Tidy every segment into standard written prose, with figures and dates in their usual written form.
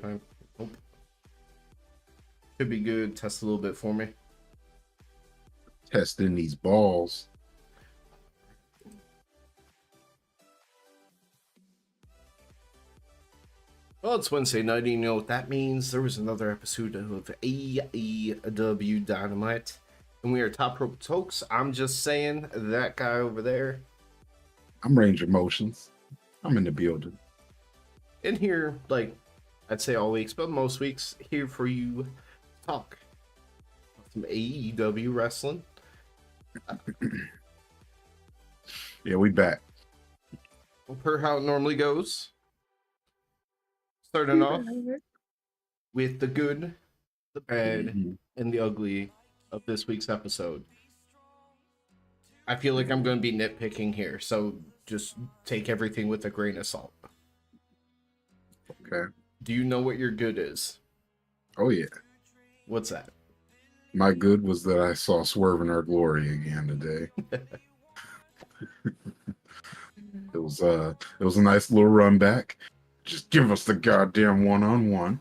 Nope. Could be good. Test a little bit for me. Testing these balls. Well, it's Wednesday night, and you know what that means. There was another episode of AEW Dynamite, and we are Top Rope Tokes. I'm just saying, that guy over there. I'm Range of Motions. I'm in the building. In here, like, I'd say all weeks, but most weeks, here for you to talk some AEW wrestling. Yeah, we back. Well, per how it normally goes. Starting off with the good, the bad, and the ugly of this week's episode. I feel like I'm going to be nitpicking here, so just take everything with a grain of salt. Okay. Do you know what your good is? Oh yeah. What's that? My good was that I saw Swerve in Our Glory again today. It was a nice little run back. Just give us the goddamn one-on-one.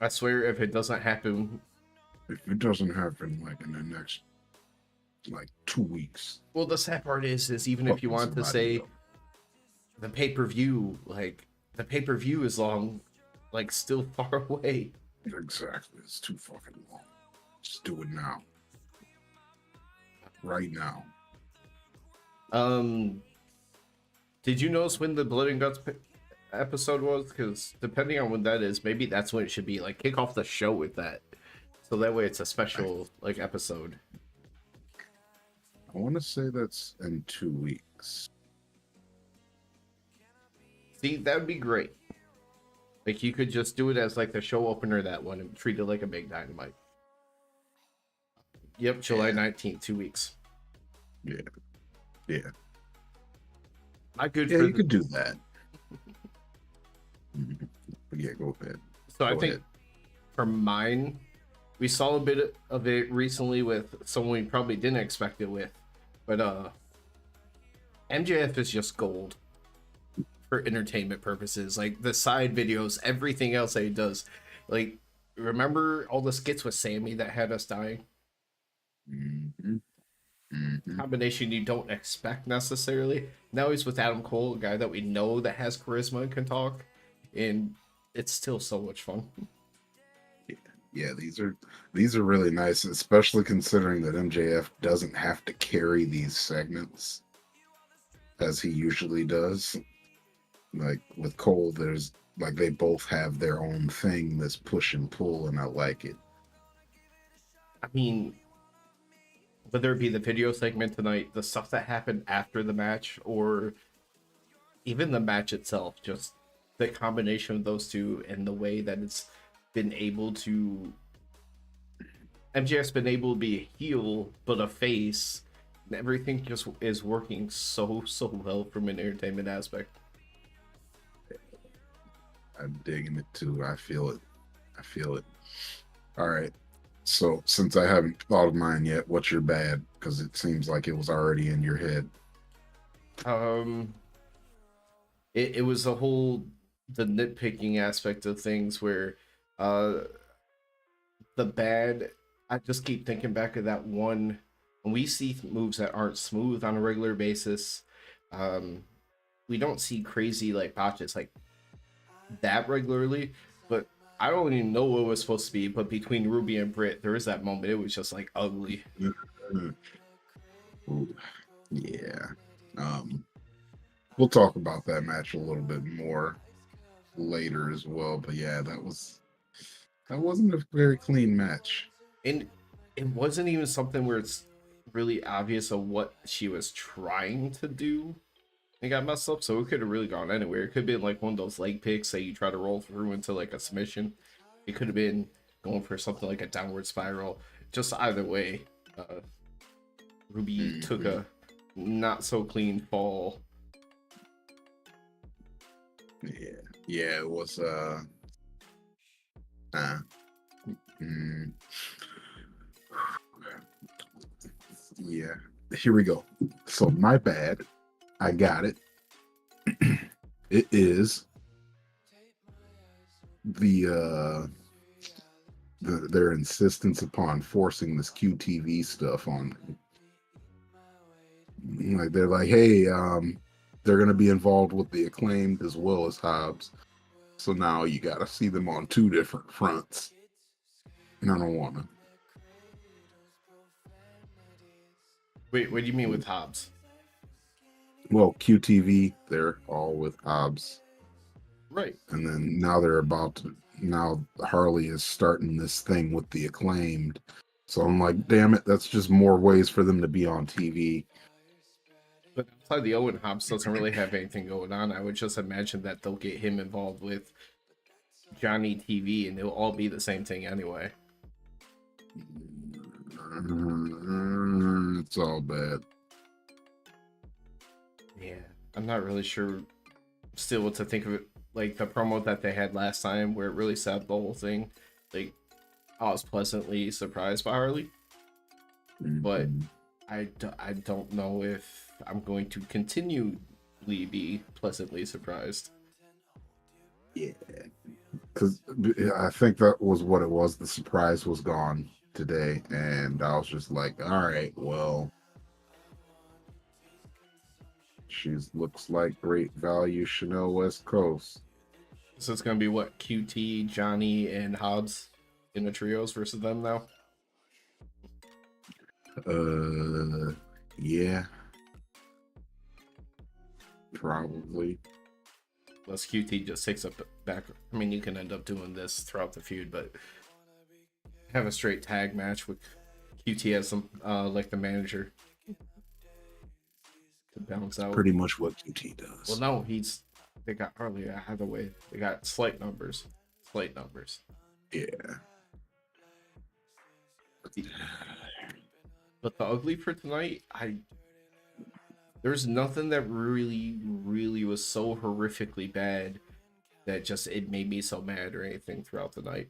I swear, if it doesn't happen... If it doesn't happen, like, in the next, 2 weeks. Well, the sad part is even if you want to say the pay-per-view, the pay-per-view is still far away. Exactly. It's too fucking long. Just do it now. Right now. Did you notice when the Blood and Guts episode was? Because depending on when that is, maybe that's when it should be. Kick off the show with that, so that way it's a special episode. I want to say that's in 2 weeks. See, that would be great. You could just do it as the show opener, that one, and treat it like a big Dynamite. Yep, July 19th, 2 weeks. Yeah. Not good. Yeah, you could do that. Yeah, go ahead. So I think for mine, we saw a bit of it recently with someone we probably didn't expect it with, but MJF is just gold for entertainment purposes. The side videos, everything else that he does. Remember all the skits with Sammy that had us dying? Combination you don't expect necessarily. Now he's with Adam Cole, a guy that we know that has charisma and can talk, and it's still so much fun. Yeah, these are really nice, especially considering that MJF doesn't have to carry these segments as he usually does. With Cole, there's they both have their own thing, this push and pull, and I like it. I mean, whether it be the video segment tonight, the stuff that happened after the match, or even the match itself, just the combination of those two and the way that it's been able to... MJF's been able to be a heel, but a face, and everything just is working so well from an entertainment aspect. I'm digging it too. I feel it. All right. So, since I haven't thought of mine yet, what's your bad? Because it seems like it was already in your head. It was the nitpicking aspect of things where the bad, I just keep thinking back of that one, when we see moves that aren't smooth on a regular basis, we don't see crazy botches that regularly, but I don't even know what it was supposed to be, but between Ruby and Britt, there was that moment. It was just ugly. Ooh, yeah. We'll talk about that match a little bit more later as well. But yeah, that wasn't a very clean match. And it wasn't even something where it's really obvious of what she was trying to do. It got messed up, so it could have really gone anywhere. It could have been one of those leg picks that you try to roll through into a submission. It could have been going for something like a downward spiral. Just either way, Ruby took a not so clean fall. Yeah, it was yeah, here we go. So my bad. I got it. It is the their insistence upon forcing this QTV stuff on, like they're like, hey, they're gonna be involved with the Acclaimed as well as Hobbs, so now you got to see them on two different fronts. And I don't want to. Wait, what do you mean with Hobbs? Well, QTV, they're all with Hobbs, Right. and then now they're about to. Now Harley is starting this thing with the Acclaimed, so I'm like, damn it, that's just more ways for them to be on TV. But outside the Owen, Hobbs doesn't really have anything going on. I would just imagine that they'll get him involved with Johnny TV, and it'll all be the same thing anyway. It's all bad. Yeah, I'm not really sure still what to think of it. Like the promo that they had last time, where it really set up the whole thing. Like, I was pleasantly surprised by Harley, but I don't know if I'm going to continually be pleasantly surprised. Yeah, because I think that was what it was. The surprise was gone today, and I was just like, all right, well, she looks like great value Chanel West Coast. So it's gonna be what, QT, Johnny, and Hobbs in the trios versus them now. Yeah, probably. Unless QT just takes up back. I mean, you can end up doing this throughout the feud, but have a straight tag match with QT as some like the manager to balance out. Pretty much what QT does. Well, no, they got Harley either way. They got slight numbers. Yeah. But the ugly for tonight, there's nothing that really was so horrifically bad that just it made me so mad or anything throughout the night.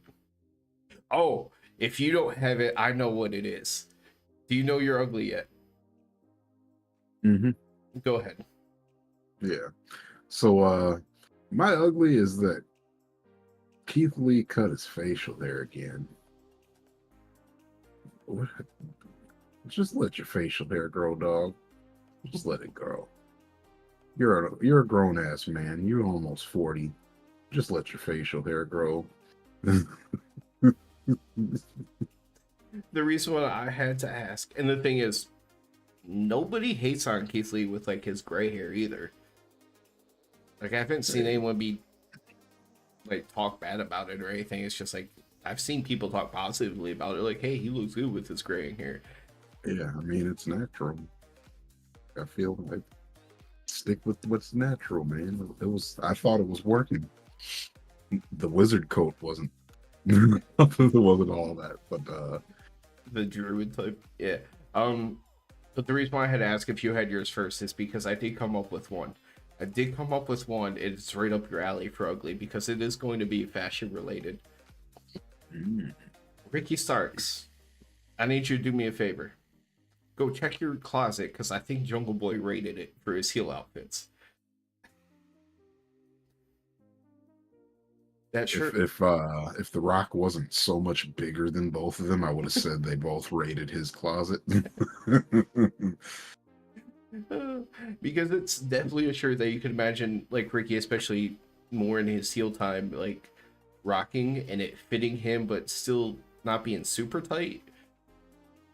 Oh, if you don't have it, I know what it is. Do you know you're ugly yet? Mm-hmm. Go ahead. Yeah. So my ugly is that Keith Lee cut his facial hair again. What? Just let your facial hair grow, dog. Just let it grow. You're a grown ass man. You're almost 40. Just let your facial hair grow. The reason why I had to ask, and the thing is, nobody hates on Keith Lee with like his gray hair either. Like I haven't seen anyone be like talk bad about it or anything. It's just like I've seen people talk positively about it, like, hey, he looks good with his graying hair. Yeah, I mean it's natural. I feel like stick with what's natural, man. I thought it was working. The wizard coat wasn't it wasn't all that, but the druid type, yeah. But the reason why I had to ask if you had yours first is because I did come up with one. It's right up your alley for ugly because it is going to be fashion related. Ricky Starks, I need you to do me a favor. Go check your closet because I think Jungle Boy rated it for his heel outfits. That shirt. If The Rock wasn't so much bigger than both of them, I would have said they both raided his closet. Because it's definitely a shirt that you can imagine, like Ricky, especially more in his heel time, like rocking and it fitting him, but still not being super tight.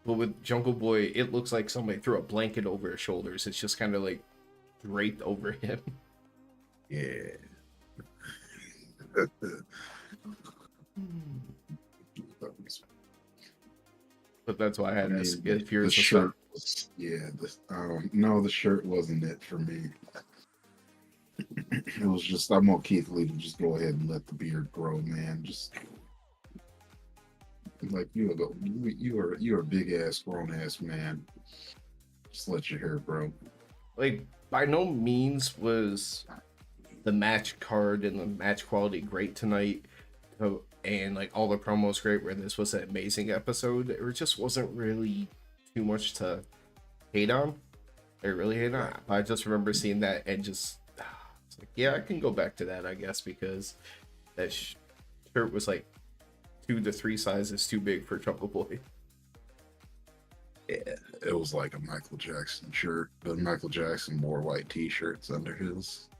But with Jungle Boy, it looks like somebody threw a blanket over his shoulders. It's just kind of like draped over him. Yeah. But that's why I had to ask if yours the was shirt was, no, the shirt wasn't it for me. It was just I'm on Keith Lee to just go ahead and let the beard grow, man. Just like you're a big ass grown ass man. Just let your hair grow. like by no means was the match card and the match quality great tonight. So, and like all the promos great where this was an amazing episode. There just wasn't really too much to hate on. I really hate on. I just remember seeing that and just it's like, yeah, I can go back to that, I guess, because shirt was like 2 to 3 sizes too big for Jungle Boy. Yeah, it was like a Michael Jackson shirt, but Michael Jackson wore white t-shirts under his.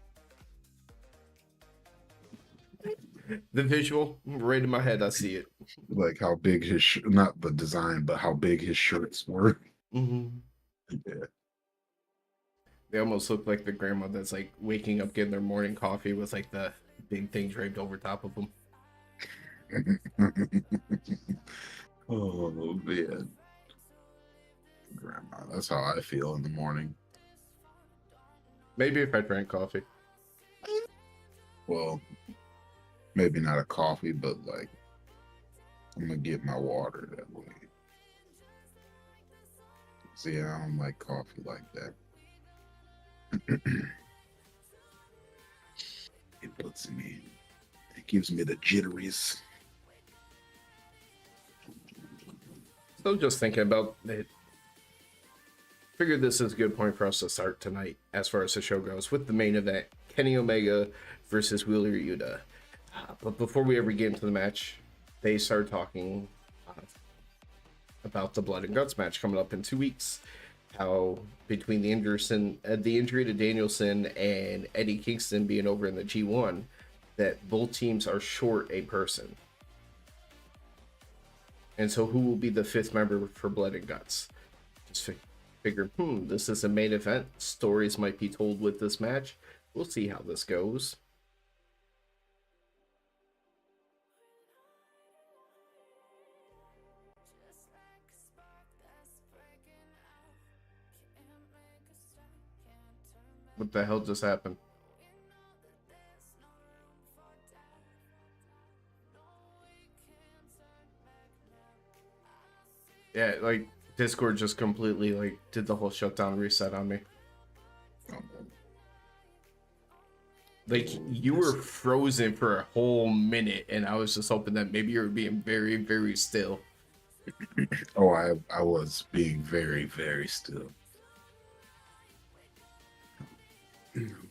The visual, right in my head, I see it. Like how big his not the design, but how big his shirts were. Mm-hmm. Yeah. They almost look like the grandma that's like waking up, getting their morning coffee with like the big thing draped over top of them. Oh man, grandma. That's how I feel in the morning. Maybe if I drank coffee. Well, maybe not a coffee, but like I'm gonna get my water that way. See, I don't like coffee like that. It gives me the jitteries. So just thinking about it, figured this is a good point for us to start tonight as far as the show goes with the main event, Kenny Omega versus Wheeler Yuta. But before we ever get into the match, they started talking about the Blood and Guts match coming up in 2 weeks. How between the injury to Danielson and Eddie Kingston being over in the G1, that both teams are short a person. And so who will be the 5th member for Blood and Guts? Just figured, this is a main event. Stories might be told with this match. We'll see how this goes. What the hell just happened? Yeah, like Discord just completely like did the whole shutdown reset on me. Like you were frozen for a whole minute, and I was just hoping that maybe you were being very, very still. Oh, I was being very, very still.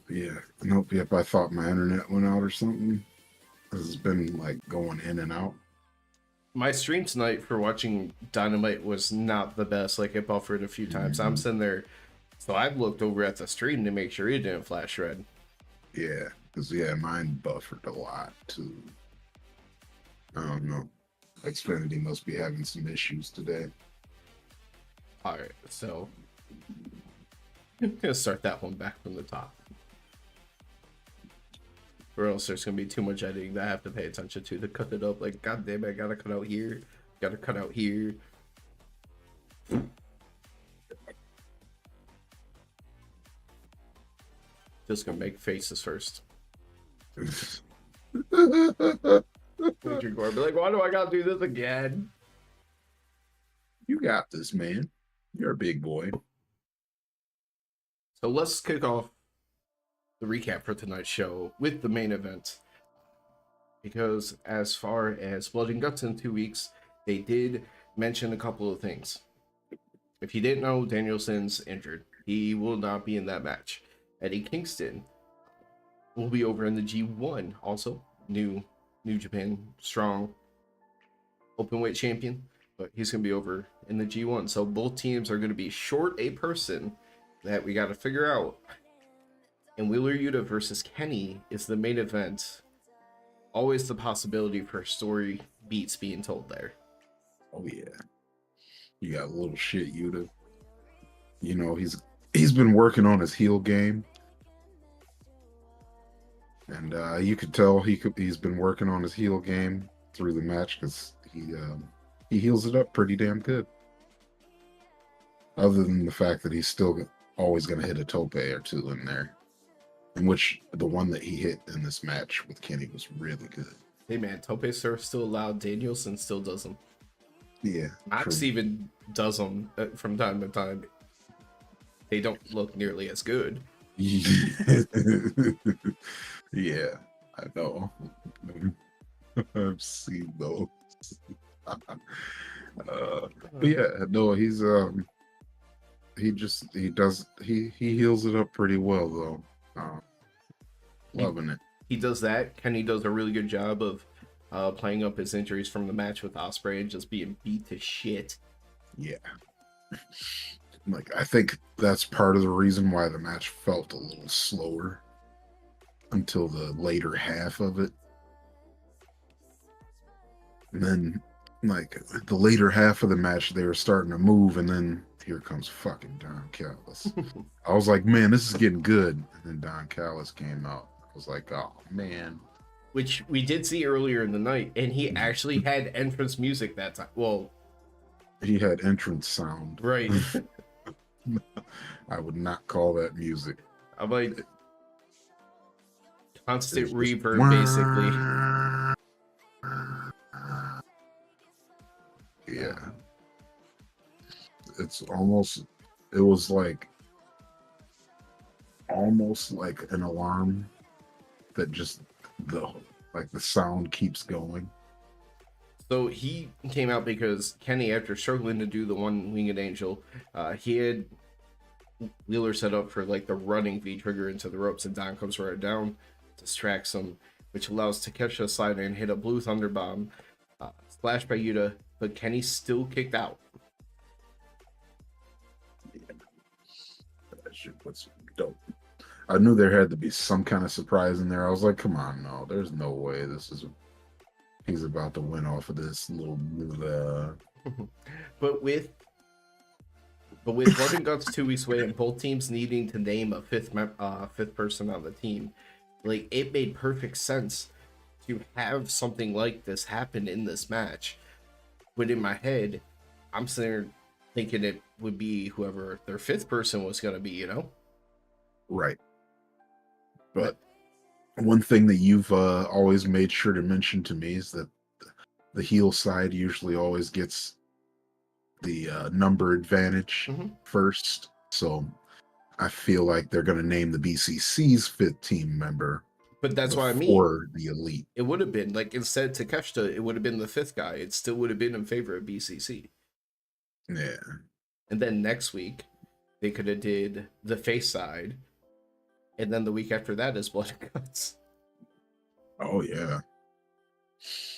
Yeah. Nope. Yep. I thought my internet went out or something. This has been like going in and out. My stream tonight for watching Dynamite was not the best. Like it buffered a few times. I'm sitting there, so I've looked over at the stream to make sure it didn't flash red. Yeah, because mine buffered a lot too. I don't know. Xfinity must be having some issues today. All right, so I'm gonna start that one back from the top, or else there's gonna be too much editing that I have to pay attention to cut it up. Like, god damn it, I gotta cut out here, gotta cut out here. Just gonna make faces first. Be like, why do I gotta do this again? You got this, man. You're a big boy. So let's kick off the recap for tonight's show with the main event. Because as far as Blood and Guts in 2 weeks, they did mention a couple of things. If you didn't know, Danielson's injured. He will not be in that match. Eddie Kingston will be over in the G1. Also, New Japan Strong Openweight champion. But he's going to be over in the G1. So both teams are going to be short a person that we got to figure out. And Wheeler Yuta versus Kenny is the main event. Always the possibility for story beats being told there. Oh yeah. You got little shit Yuta. You know, he's been working on his heel game. And you could tell he's been working on his heel game through the match because he heals it up pretty damn good. Other than the fact that he's still always going to hit a tope or two in there. In which the one that he hit in this match with Kenny was really good. Hey man, tope surf still allowed. Danielson still does them. Yeah. Max even does them from time to time. They don't look nearly as good. Yeah, I know. I've seen those. But yeah, no, he heals it up pretty well though. Loving it. He does that. Kenny does a really good job of playing up his injuries from the match with Osprey and just being beat to shit. Yeah. Like, I think that's part of the reason why the match felt a little slower until the later half of it. And then, like, the later half of the match, they were starting to move, and then here comes fucking Don Callis. I was like, man, this is getting good. And then Don Callis came out. I was like, oh, man. Which we did see earlier in the night, and he actually had entrance music that time. Well, he had entrance sound. right. I would not call that music. I'm like constant It's reverb, basically. Yeah. It's almost, it was like almost like an alarm that just the sound keeps going. So he came out because Kenny, after struggling to do the one winged angel, he had Wheeler set up for like the running V trigger into the ropes, and Don comes right down, distracts him, which allows Takeshita to slide and hit a blue thunder bomb, splash by Yuta, but Kenny still kicked out. Yeah. That shit was dope. I knew there had to be some kind of surprise in there. I was like, come on, no, there's no way he's about to win off of this little But with Blood and Guts 2 weeks away and both teams needing to name a fifth person on the team, like, it made perfect sense to have something like this happen in this match. But in my head, I'm sitting there thinking it would be whoever their fifth person was going to be, you know? Right. But one thing that you've always made sure to mention to me is that the heel side usually always gets the number advantage first. So I feel like they're going to name the BCC's fifth team member. But that's what I mean. Or the Elite. It would have been, like, instead of Takeshita, it would have been the fifth guy. It still would have been in favor of BCC. Yeah. And then next week, they could have did the face side. And then the week after that is Blood and Guts. Oh, yeah.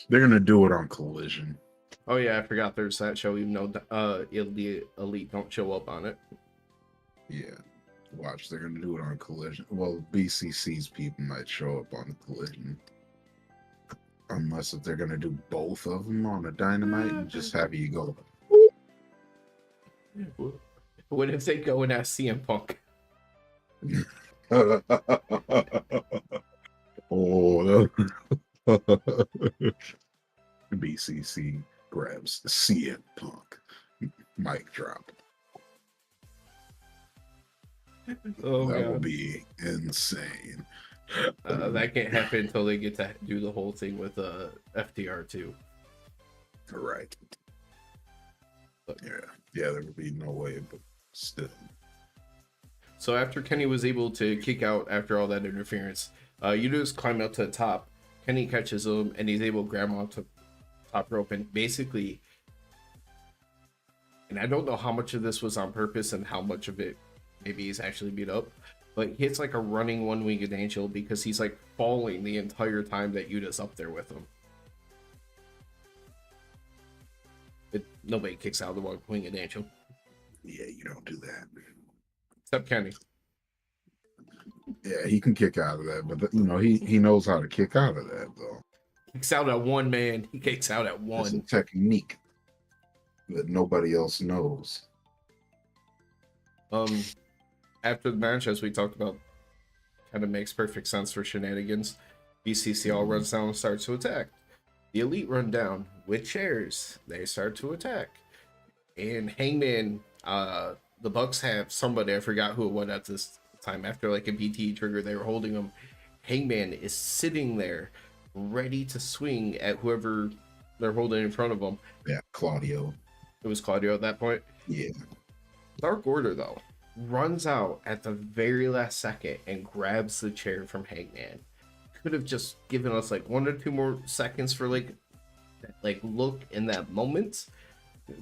They're going to do it on Collision. Oh, yeah, I forgot there's that show, even though the Elite don't show up on it. Yeah. Watch, they're going to do it on Collision. Well, BCC's people might show up on the Collision. Unless if they're going to do both of them on a Dynamite and just have you go. What if they go and ask CM Punk? Oh, BCC grabs CM Punk. Mic drop. Oh, that God. will be insane. That can't happen until they get to do the whole thing with FTR too. Right. But yeah, there would be no way, but still. So after Kenny was able to kick out after all that interference, you just climb up to the top. Kenny catches him, and he's able to grab him off the top rope, and basically, and I don't know how much of this was on purpose and how much of it maybe he's actually beat up, but he hits like a running one-winged angel because he's like falling the entire time that Yuta's up there with him. Nobody kicks out the one-winged angel. Yeah, you don't do that. Except Kenny. Yeah, he can kick out of that, but he knows how to kick out of that though. Kicks out at one, man. He kicks out at one. It's a technique that nobody else knows. After the match, as we talked about, kind of makes perfect sense for shenanigans. BCC all runs down and starts to attack. The Elite run down with chairs. They start to attack. And Hangman, the Bucks have somebody, I forgot who it was at this time, after like a BT trigger, they were holding him. Hangman is sitting there, ready to swing at whoever they're holding in front of him. Yeah, Claudio. It was Claudio at that point? Yeah. Dark Order, though, runs out at the very last second and grabs the chair from Hangman. Could have just given us like 1 or 2 more seconds for like look in that moment,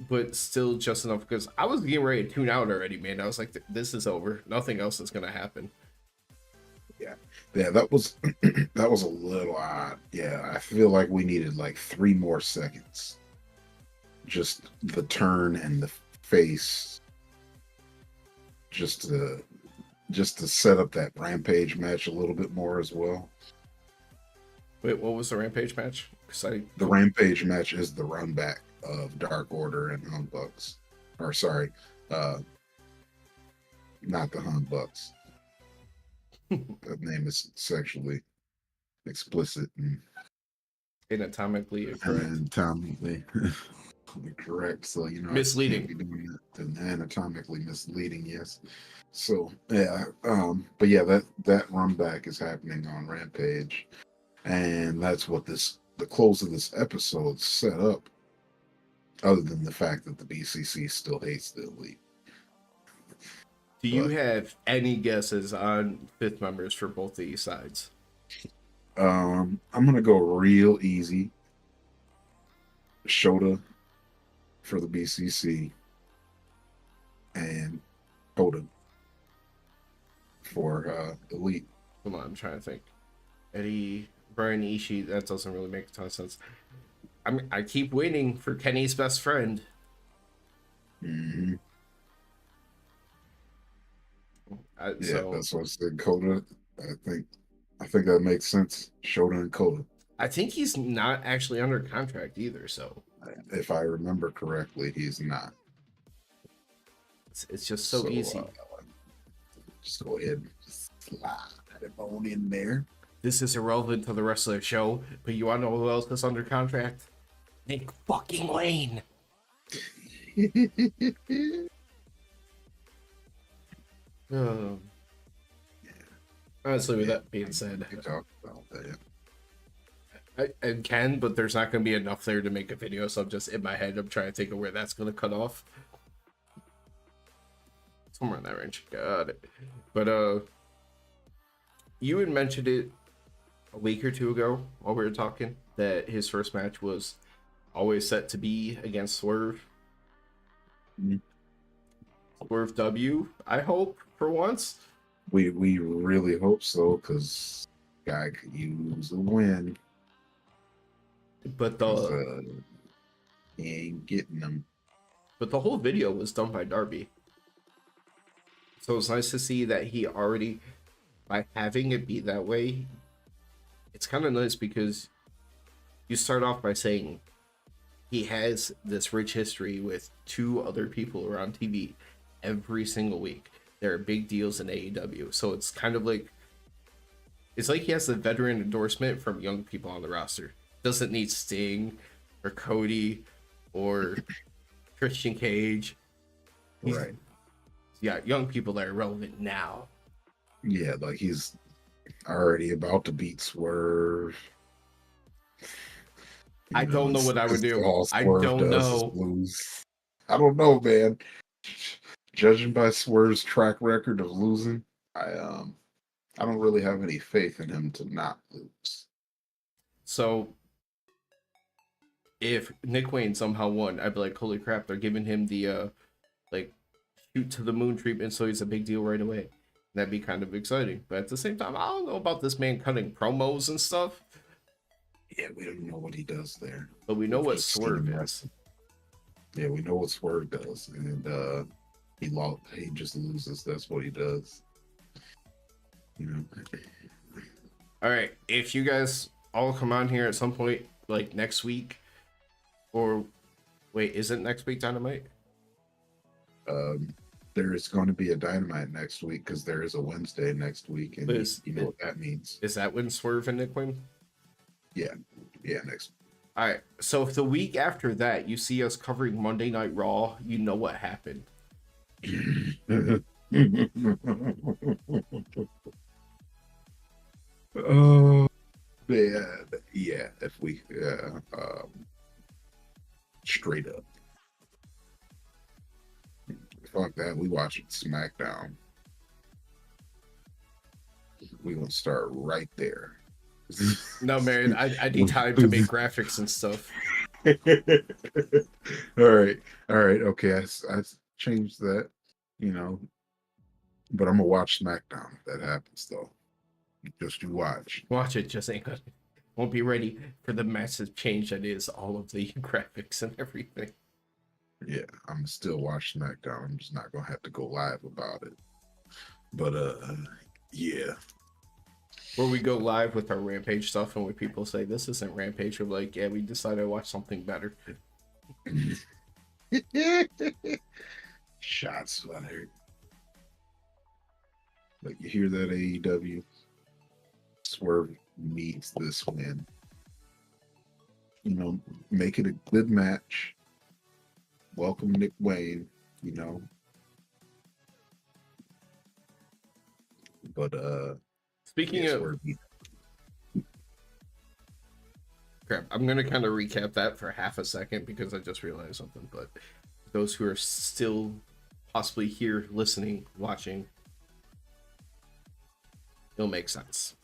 but still just enough, because I was getting ready to tune out already, man. I was like, this is over. Nothing else is gonna happen. Yeah, yeah, that was that was a little odd. Yeah, I feel like we needed like 3 more seconds. Just the turn and the face, just to just to set up that Rampage match a little bit more as well. Wait, what was the Rampage match? Because The Rampage match is the run back of Dark Order and Hunt Bucks. Or sorry, uh not the Hunt Bucks. That name is sexually explicit and anatomically correct. anatomically correct. So I can't Misleading. be doing that. And anatomically misleading, yes. So yeah, but yeah, that run back is happening on Rampage, and that's what the close of this episode set up. Other than the fact that the BCC still hates the Elite, Do you but have any guesses on fifth members for both of these sides? I'm gonna go real easy. Shota for the BCC and Hoda for Elite. Hold on, I'm trying to think. Eddie, Brian Ishii, that doesn't really make a ton of sense. I keep waiting for Kenny's best friend. Mm-hmm. Yeah, So that's what I said. Coda. I think I think that makes sense. Shota and Coda, I think he's not actually under contract either. So if I remember correctly, he's not. it's just so So easy. just go ahead and just slide that bone in there. This is irrelevant to the rest of the show, but you want to know who else is under contract? Nick fucking Lane. Um, honestly, with that being said, we talked about that. I can, but there's not going to be enough there to make a video. So I'm just in my head. I'm trying to think of where that's going to cut off. Somewhere in that range. Got it. But you had mentioned it a week or two ago while we were talking that his first match was always set to be against Swerve. Mhm. Swerve W, I hope, for once. We really hope so, because guy could use a win. But 'Cause, the he ain't getting them. but the whole video was done by Darby. So it's nice to see that he already, by having it be that way, it's kind of nice because you start off by saying he has this rich history with two other people who are on TV every single week. There are big deals in AEW. So it's kind of like, it's like he has the veteran endorsement from young people on the roster. Doesn't need Sting or Cody or Christian Cage. Right. Yeah, young people that are relevant now. Yeah, like he's already about to beat Swerve. I don't know what I would do. All I Swerve don't does is know. lose. I don't know, man. Judging by Swerve's track record of losing, I don't really have any faith in him to not lose. So if Nick Wayne somehow won, I'd be like, holy crap, they're giving him the like shoot to the moon treatment, so he's a big deal right away. That'd be kind of exciting. But at the same time, I don't know about this man cutting promos and stuff. Yeah, we don't know what he does there. But we know We've what just Swerve seen him is. Yeah, we know what Swerve does, and he just loses. That's what he does. All right, if you guys all come on here at some point, like next week, or wait, is it next week Dynamite? There is going to be a Dynamite next week because there is a Wednesday next week, and you know what that means. Is that when Swerve and Nick Wayne? Yeah, next. All right, so if the week after that you see us covering Monday Night Raw, you know what happened. Oh man, yeah. If we straight up, fuck that. We watching SmackDown. We gonna start right there. No, man, I need time to make graphics and stuff. all right, okay. I changed that, but I'm gonna watch SmackDown if that happens though. Just you watch. Watch it, just ain't gonna won't be ready for the massive change that is all of the graphics and everything. Yeah, I'm still watch SmackDown. I'm just not gonna have to go live about it. But yeah. Where we go live with our Rampage stuff, and when people say this isn't Rampage, we're like, yeah, we decided to watch something better. Shots fired. But you hear that, AEW? Swerve needs this win. You know, make it a good match. Welcome Nick Wayne, you know. But Speaking yes, of crap, I'm gonna kind of recap that for half a second because I just realized something. But those who are still possibly here, listening, watching, it'll make sense.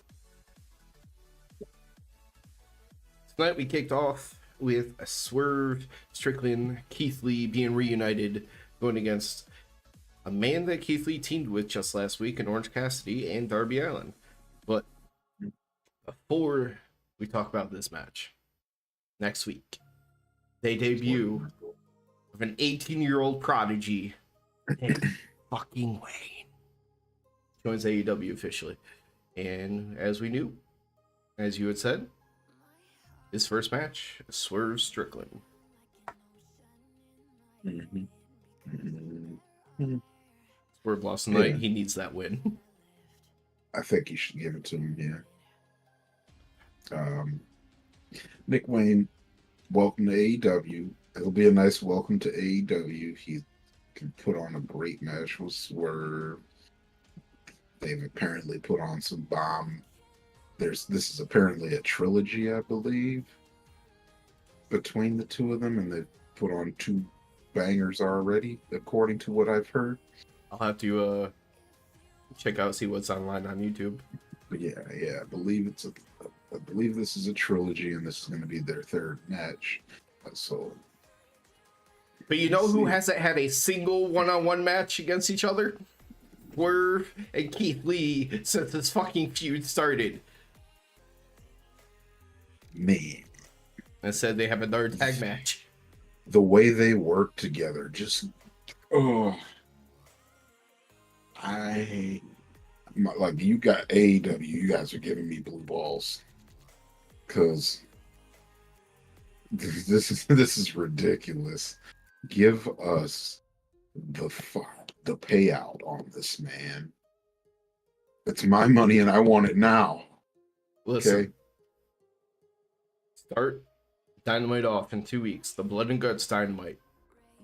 Tonight we kicked off with a Swerve, Strickland, Keith Lee being reunited, going against a man that Keith Lee teamed with just last week in Orange Cassidy and Darby Allin. But before we talk about this match, next week, they debut of an 18-year-old prodigy named fucking Wayne. Joins AEW officially. And as we knew, as you had said, his first match, Swerve Strickland. Swerve lost tonight. He needs that win. I think you should give it to him, yeah. Nick Wayne, welcome to AEW. It'll be a nice welcome to AEW. He can put on a great match with Swerve. They've apparently put on some bomb. This is apparently a trilogy, I believe, between the two of them, and they've put on 2 bangers already, according to what I've heard. I'll have to check out, see what's online on YouTube. But yeah, I believe I believe this is a trilogy, and this is going to be their 3rd match. So, but you know who hasn't had a single one-on-one match against each other? Swerve and Keith Lee since this fucking feud started. Man, I said they have another tag match. The way they work together, just like, you got AEW, you guys are giving me blue balls, because this is ridiculous. Give us the payout on this, man. It's my money and I want it now. Listen, okay. Start Dynamite off in 2 weeks. The Blood and Guts Dynamite.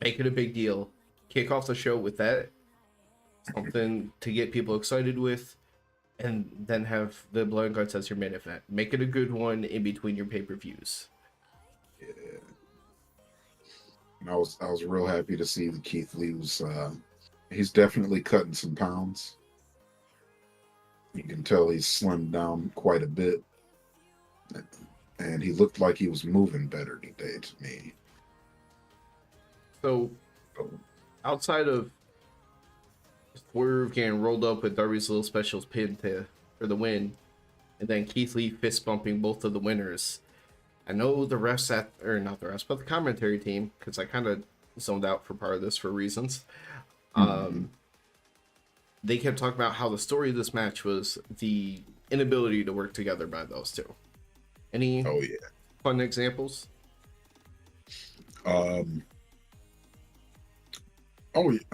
Make it a big deal. Kick off the show with that. Something to get people excited with. And then have the Blood and Guts as your main event. Make it a good one in between your pay-per-views. Yeah. And I was real happy to see that Keith Lee was he's definitely cutting some pounds. You can tell he's slimmed down quite a bit. And he looked like he was moving better today to me. So, outside of Swerve getting rolled up with Darby's Little Specials pin for the win, and then Keith Lee fist bumping both of the winners, I know the refs not the refs, but the commentary team, because I kind of zoned out for part of this for reasons. They kept talking about how the story of this match was the inability to work together by those two. Any fun examples? I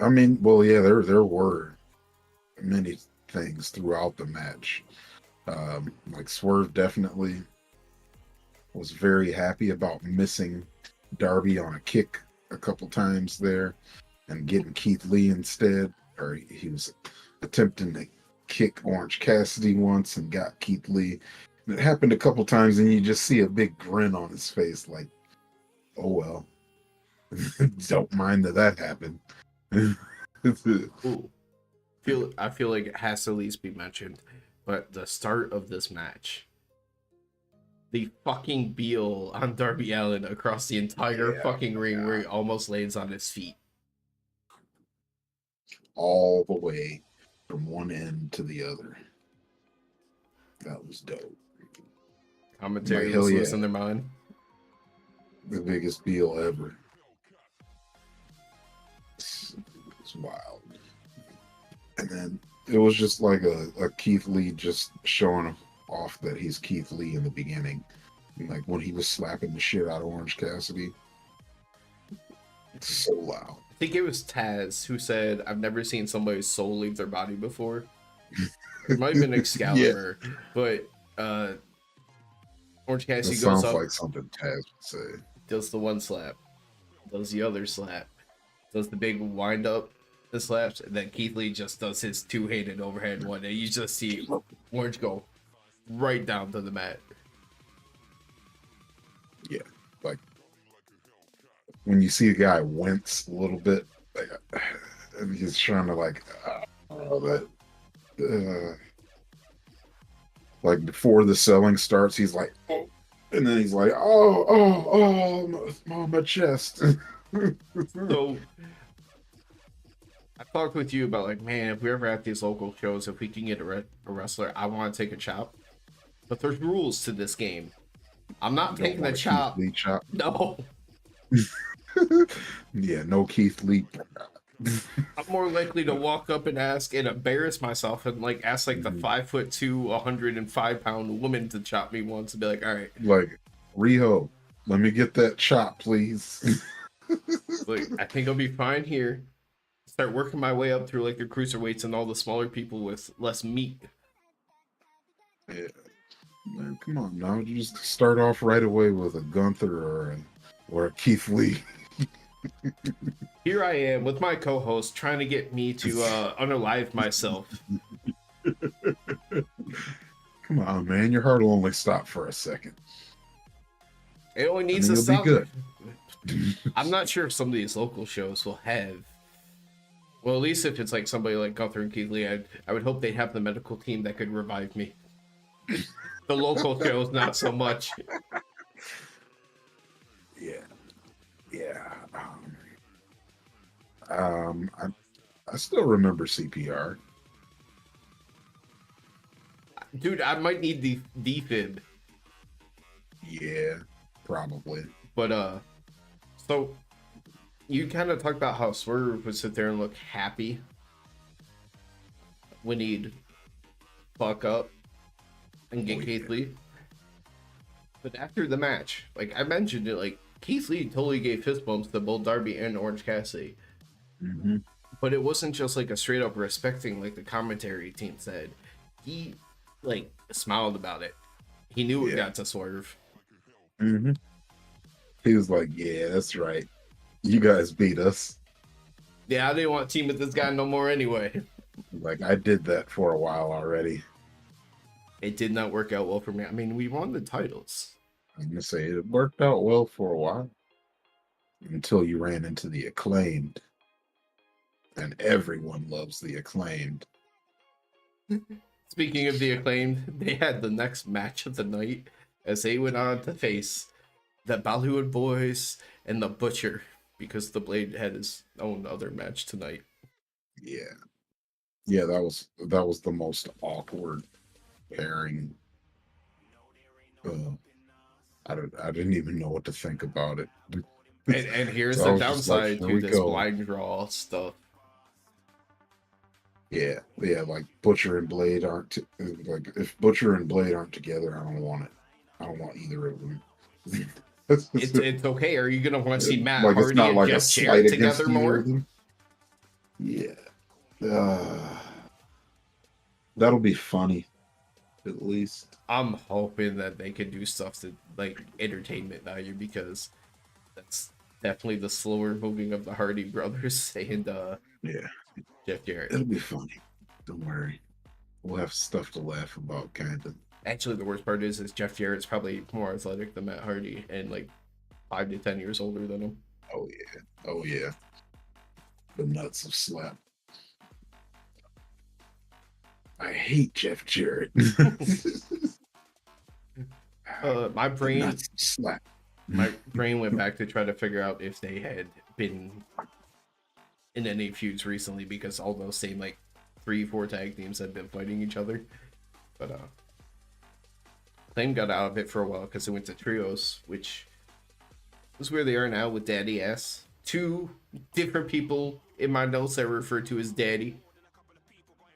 mean, well, yeah, there were many things throughout the match. Like, Swerve definitely was very happy about missing Darby on a kick a couple times there and getting Keith Lee instead. Or he was attempting to kick Orange Cassidy once and got Keith Lee. And it happened a couple times, and you just see a big grin on his face, like, oh well. Don't mind that happened. Ooh. I feel like it has to at least be mentioned, but the start of this match, the fucking Beal on Darby Allin across the entire fucking ring where he almost lands on his feet. All the way from one end to the other. that was dope. Commentary Like, hell was yeah, losing their mind. the biggest deal ever. It's wild. And then it was just like a Keith Lee just showing off that he's Keith Lee in the beginning. Like when he was slapping the shit out of Orange Cassidy. It's so loud. I think it was Taz who said, "I've never seen somebody's soul leave their body before." It might have been Yeah, Excalibur, but Orange that Cassidy goes sounds up, like something Taz would say. does the one slap, does the other slap, does the big wind up, the slaps, and then Keith Lee just does his two-handed overhead one, and you just see Orange go right down to the mat. Yeah, like when you see a guy wince a little bit, like, and he's trying to like, that, like before the selling starts, he's like, oh, and then he's like, my chest. So I've talked with you about like, man, if we ever at these local shows, if we can get a wrestler, I want to take a chop. But there's rules to this game. I'm not Don't taking a want a Keith chop. Lee chop. No, Yeah, no Keith Lee. I'm more likely to walk up and ask and embarrass myself and like ask like the 5'2", 105-pound woman to chop me once and be like, all right, Like, Riho, let me get that chop, please. like I think I'll be fine here. Start working my way up through like the cruiserweights and all the smaller people with less meat. Yeah. Man, come on now. You just start off right away with a Gunther or a Keith Lee. Here I am with my co-host trying to get me to unalive myself. Come on, man. Your heart will only stop for a second. It only And needs then to you'll be stop. good. I'm not sure if some of these local shows will have. Well, at least if it's like somebody like Gunther and Keith Lee, I would hope they'd have the medical team that could revive me. The local shows, not so much. Yeah. Yeah. I still remember CPR. Dude, I might need the defib. Yeah, probably. But so you kind of talked about how Swerve would sit there and look happy when he'd fuck up and get Keith Lee. But after the match, like I mentioned it, like Keith Lee totally gave fist bumps to both Darby and Orange Cassidy. Mm-hmm. But it wasn't just like a straight up respecting like the commentary team said. He like smiled about it. He knew it got to Swerve. Mm-hmm. He was like, yeah, that's right. You guys beat us. Yeah, I didn't want to team with this guy no more anyway. Like, I did that for a while already. It did not work out well for me. I mean, we won the titles. I'm going to say it worked out well for a while until you ran into the Acclaimed. And everyone loves the Acclaimed. Speaking of the Acclaimed, they had the next match of the night as they went on to face the Bollywood Boys and the Butcher because the Blade had his own other match tonight. Yeah. Yeah, that was the most awkward pairing. I didn't even know what to think about it. And here's So the downside to this blind draw stuff. Yeah, like Butcher and Blade aren't like if Butcher and Blade aren't together, I don't want it. I don't want either of them. It's okay. Are you gonna want to see Matt Like it's Hardy not and like a Jeff slight Jarrett against together either more? of them. Yeah, that'll be funny, at least. I'm hoping that they could do stuff to like entertainment value because that's definitely the slower moving of the Hardy brothers and Yeah, Jeff Jarrett. it'll be funny. Don't worry, we'll have stuff to laugh about, kind of. Actually, the worst part is Jeff Jarrett's probably more athletic than Matt Hardy and like 5 to 10 years older than him. Oh yeah, the nuts of slap. I hate Jeff Jarrett. My brain nuts of slap. My brain went back to try to figure out if they had been in any feuds recently because all those same like 3-4 tag teams had been fighting each other. But Claim got out of it for a while because they went to trios, which is where they are now with Daddy S. Two different people in my notes that refer to as Daddy,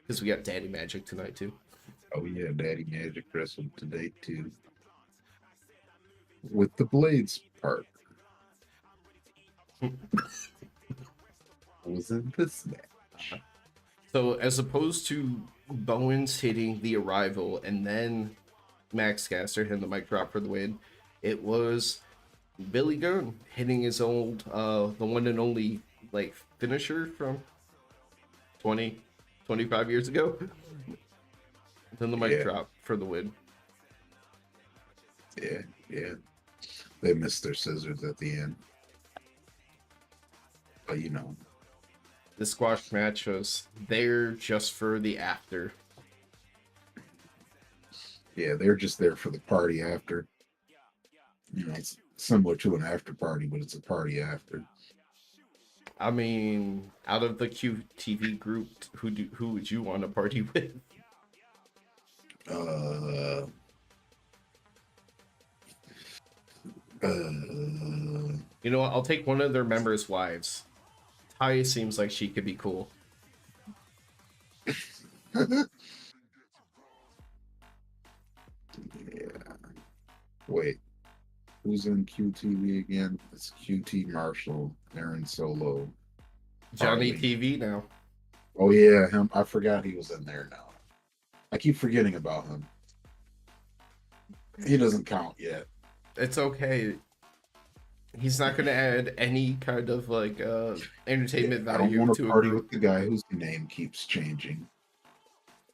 because we got Daddy Magic tonight too. Oh yeah, Daddy Magic wrestled today too, with the Blades part. Was in this match. So as opposed to Bowens hitting the Arrival and then Max Caster hitting the mic drop for the win, it was Billy Gunn hitting his old, the one and only like finisher from 20, 25 years ago. Then the mic drop for the win. Yeah. They missed their scissors at the end. But you know. The squash match was there just for the after. Yeah, they're just there for the party after. You know, it's similar to an after party, but it's a party after. I mean, out of the QTV group, who would you want to party with? You know what? I'll take one of their members' wives. Ty seems like she could be cool. Yeah. Wait. Who's in QTV again? It's QT Marshall, Aaron Solo, Johnny Harley. TV now. Oh yeah, him. I forgot he was in there now. I keep forgetting about him. He doesn't count yet. It's okay. He's not going to add any kind of like entertainment value. I don't want to to party with the guy whose name keeps changing.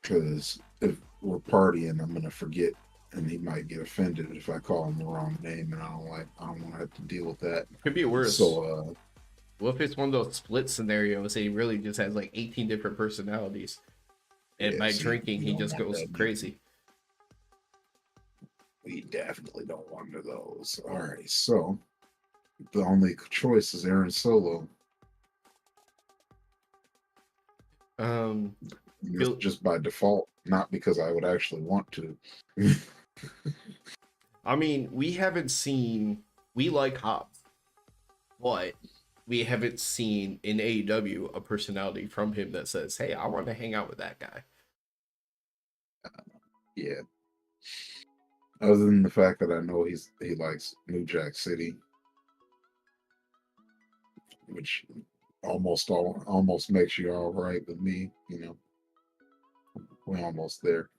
Because if we're partying, I'm gonna forget, and he might get offended if I call him the wrong name, and I don't want to have to deal with that. Could be worse. So, what if it's one of those split scenarios and he really just has like 18 different personalities, and by drinking he just goes crazy? We definitely don't want one of those. All right, so the only choice is Aaron Solo. Just by default, not because I would actually want to. I mean, we like Hobbs, but we haven't seen in AEW a personality from him that says, hey, I want to hang out with that guy. Yeah. Other than the fact that I know he likes New Jack City, which almost makes you all right with me, you know. We're almost there.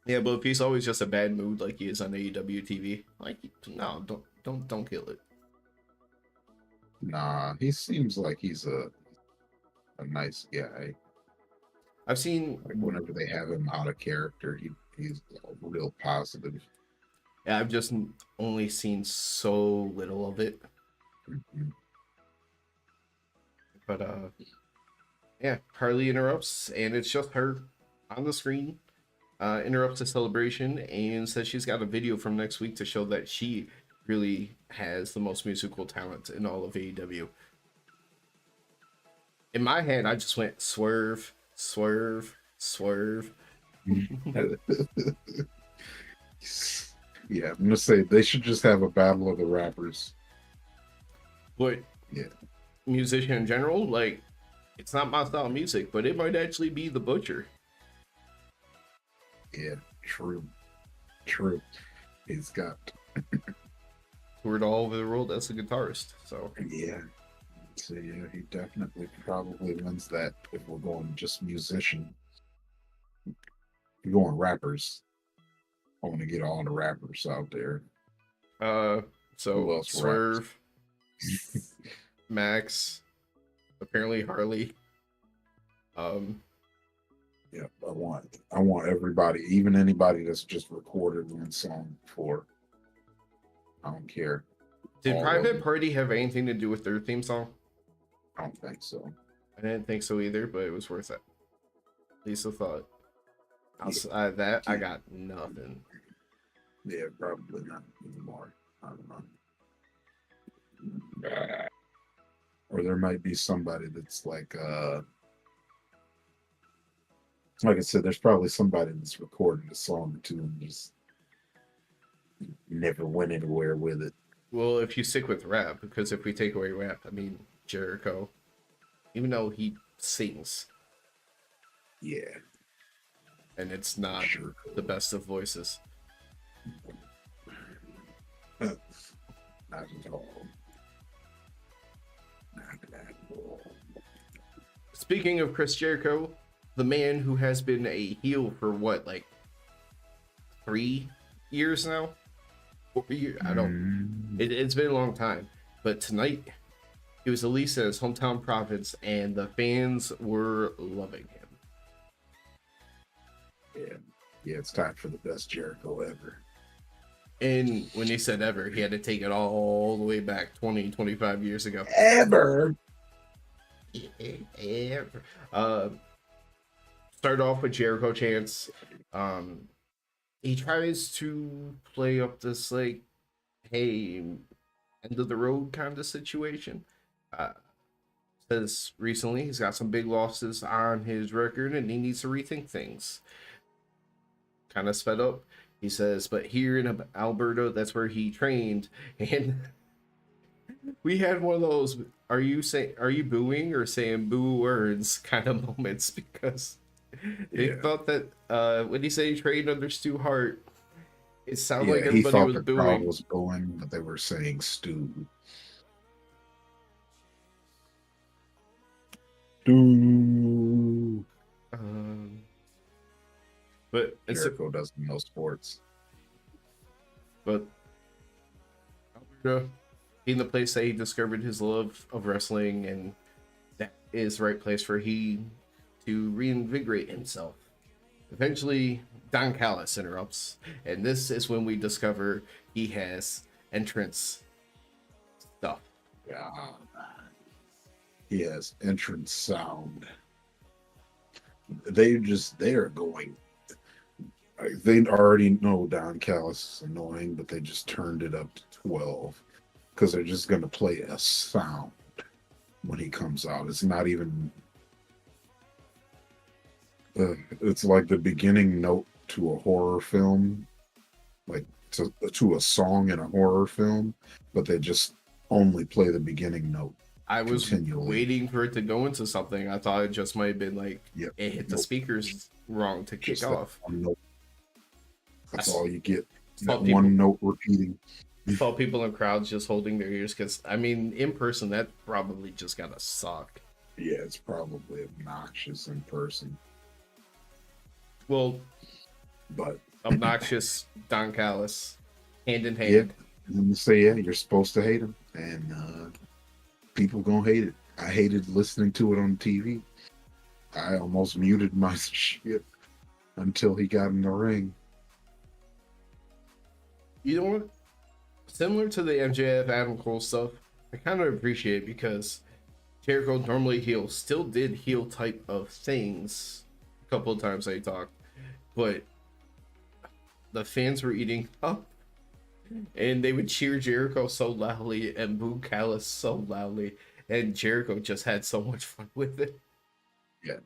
Yeah, but if he's always just a bad mood like he is on AEW TV, like no, don't kill it. Nah, he seems like he's a nice guy. I've seen like whenever they have him out of character, he's real positive. Yeah, I've just only seen so little of it. Mm-hmm. But yeah, Harley interrupts, and it's just her on the screen. Interrupts the celebration and says she's got a video from next week to show that she really has the most musical talent in all of AEW. In my head, I just went swerve, swerve, swerve. Yeah, I'm gonna say they should just have a battle of the rappers. But yeah, musician in general, like, it's not my style of music, but it might actually be the Butcher. Yeah, true. He's got toured all over the world as a guitarist. So yeah, he definitely probably wins that if we're going just musician. If we're going rappers, I want to get all the rappers out there. So Swerve, Max, apparently Harley. Yeah, I want everybody, even anybody that's just recorded one song before. I don't care. Did Private Party have anything to do with their theme song? I don't think so. I didn't think so either, but it was worth it. Lisa thought. Outside that, I got nothing. Yeah, probably not anymore. I don't know. Or there might be somebody that's like I said, there's probably somebody that's recorded a song or two and just never went anywhere with it. Well, if you stick with rap, because if we take away rap, I mean Jericho, even though he sings Yeah, and it's not sure. the best of voices. Not at all. Not at all. Speaking of Chris Jericho, the man who has been a heel for what, like 3 years now? 4 years? I don't. It's been a long time. But tonight, he was released in his hometown province, and the fans were loving him. Yeah, yeah, it's time for the best Jericho ever. And when he said ever, he had to take it all the way back 20, 25 years ago. Ever. Ever. Start off with Jericho chants. He tries to play up this, like, hey, end of the road kind of situation. Uh, says recently he's got some big losses on his record and he needs to rethink things. Kind of sped up. He says, but here in Alberta, that's where he trained, and we had one of those. Are you booing or saying boo words kind of moments because they thought that when he said he trained under Stu Hart, it sounded like He everybody thought was the crowd booing. was booing, but they were saying Stu. Stu. Um, but it's Jericho doesn't know sports. but Alberta being the place that he discovered his love of wrestling, and that is the right place for he to reinvigorate himself. Eventually, Don Callis interrupts, and this is when we discover he has entrance stuff. Yeah. He has entrance sound. They are going. They already know Don Callis is annoying, but they just turned it up to 12 because they're just going to play a sound when he comes out. It's not even. It's like the beginning note to a horror film, like to a song in a horror film, but they just only play the beginning note I was continually. waiting for it to go into something. I thought it just might have been like it hit the Nope. speakers wrong to kick Just off. that one note. That's all you get. Saw That people- one note repeating. Saw people in crowds just holding their ears because I mean, in person that probably just gotta suck. Yeah, it's probably obnoxious in person, Well, but obnoxious Don Callis, hand in yeah, hand. and then you say, yeah, you're supposed to hate him, and people gonna hate it. I hated listening to it on TV. I almost muted my shit until he got in the ring. You know what? Similar to the MJF Adam Cole stuff, I kind of appreciate because Jericho normally heel, still did heel type of things a couple of times I talked, but the fans were eating up and they would cheer Jericho so loudly and boo Callis so loudly, and Jericho just had so much fun with it. Yeah,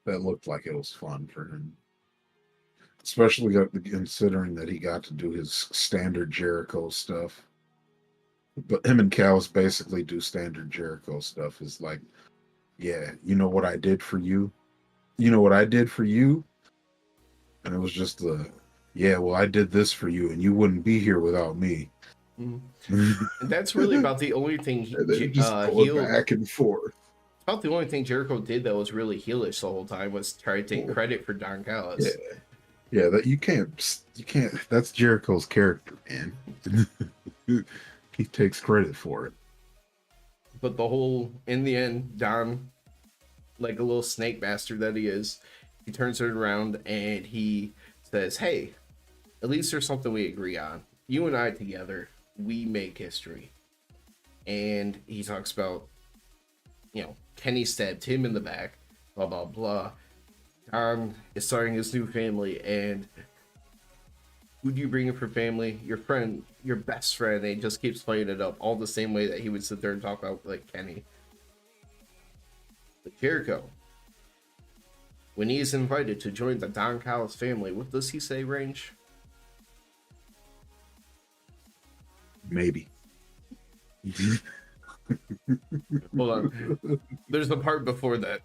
that looked like it was fun for him. Especially considering that he got to do his standard Jericho stuff. But him and Callis basically do standard Jericho stuff. Is like, yeah, you know what I did for you? You know what I did for you? And it was just yeah, well, I did this for you, and you wouldn't be here without me. And that's really about the only thing going back and forth. About the only thing Jericho did that was really heelish the whole time was try to take credit for Don Callis. Yeah, that you can't. That's Jericho's character, man. He takes credit for it. But in the end, Don, like a little snake bastard that he is, he turns it around and he says, "Hey, at least there's something we agree on. You and I together, we make history." And he talks about, Kenny stabbed him in the back, blah blah blah. Don is starting his new family, and who do you bring in for family? Your friend, your best friend. And he just keeps playing it up, all the same way that he would sit there and talk about like Kenny. But Jericho, when he is invited to join the Don Callis family, what does he say, Range? Maybe. Hold on. There's the part before that.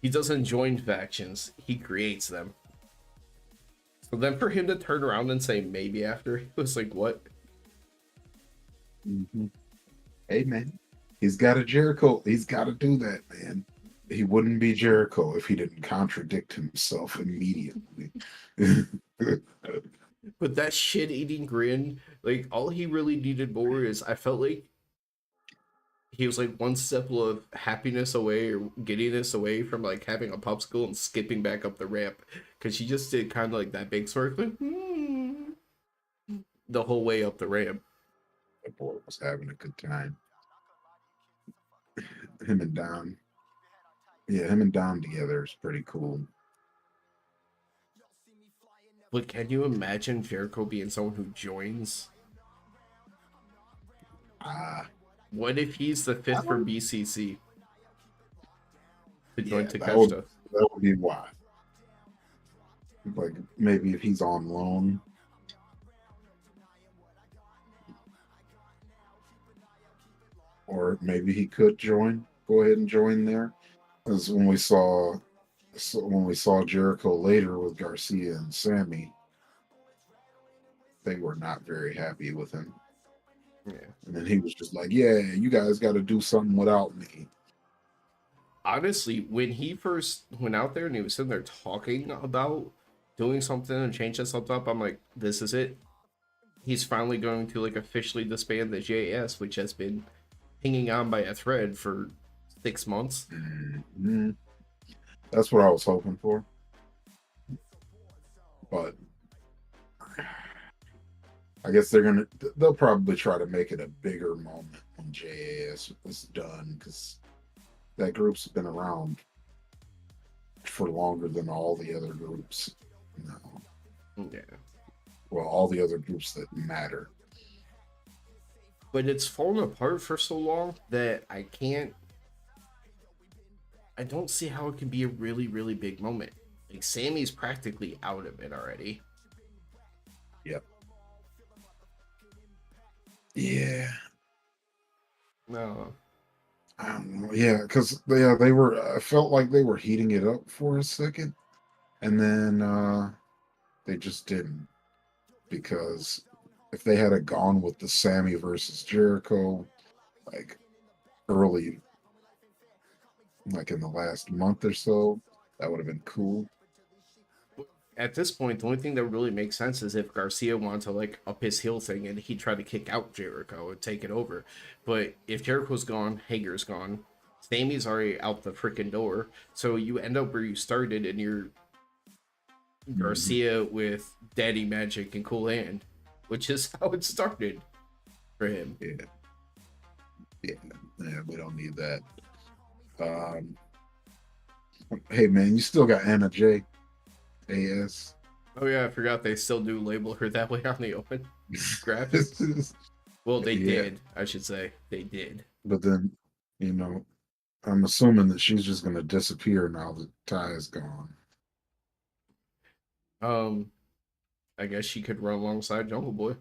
He doesn't join factions, he creates them. So then for him to turn around and say maybe after, it was like, what? Mm-hmm. Hey, man, he's got a Jericho. He's got to do that, man. He wouldn't be Jericho if he didn't contradict himself immediately. But that shit eating grin, like all he really needed more is I felt like he was like one step of happiness away or giddiness away from like having a popsicle and skipping back up the ramp. Cause he just did kind of like that big smirk like, the whole way up the ramp. The boy was having a good time. Him and Dom. Yeah, him and Dom together is pretty cool. But can you imagine Jericho being someone who joins? Ah, What if he's the I fifth for don't. BCC to join Yeah, that Takeshita? would be why. Like maybe if he's on loan, or maybe he could join. Go ahead and join there. Because when we saw Jericho later with Garcia and Sammy, they were not very happy with him. Yeah. And then he was just like, "Yeah, you guys got to do something without me." Honestly, when he first went out there and he was sitting there talking about doing something and changing something up, I'm like, this is it. He's finally going to like officially disband the JS, which has been hanging on by a thread for 6 months. Mhm. That's what I was hoping for. But I guess they'll probably try to make it a bigger moment when JAS is done because that group's been around for longer than all the other groups. No. Yeah. Well, all the other groups that matter. But it's fallen apart for so long that I don't see how it can be a really, really big moment. Like Sammy's practically out of it already. Yep. Yeah. No. I don't know. Yeah, because they were. I felt like they were heating it up for a second, and then they just didn't. Because if they had gone with the Sammy versus Jericho, like early, like in the last month or so, that would have been cool. At this point, the only thing that really makes sense is if Garcia wanted to like up his heel thing and he tried to kick out Jericho and take it over. But if Jericho's gone, Hager's gone, Sammy's already out the freaking door. So you end up where you started and you're Mhm. Garcia with Daddy Magic and Cool Hand, which is how it started for him. Yeah, yeah, yeah. We don't need that. Um, hey man, you still got Anna J. AS. Oh yeah, I forgot they still do label her that way on the open graphic. Well, they Yeah, did, I should say. They did. but then you know, I'm assuming that she's just gonna disappear now that Ty is gone. Um, I guess she could run alongside Jungle Boy.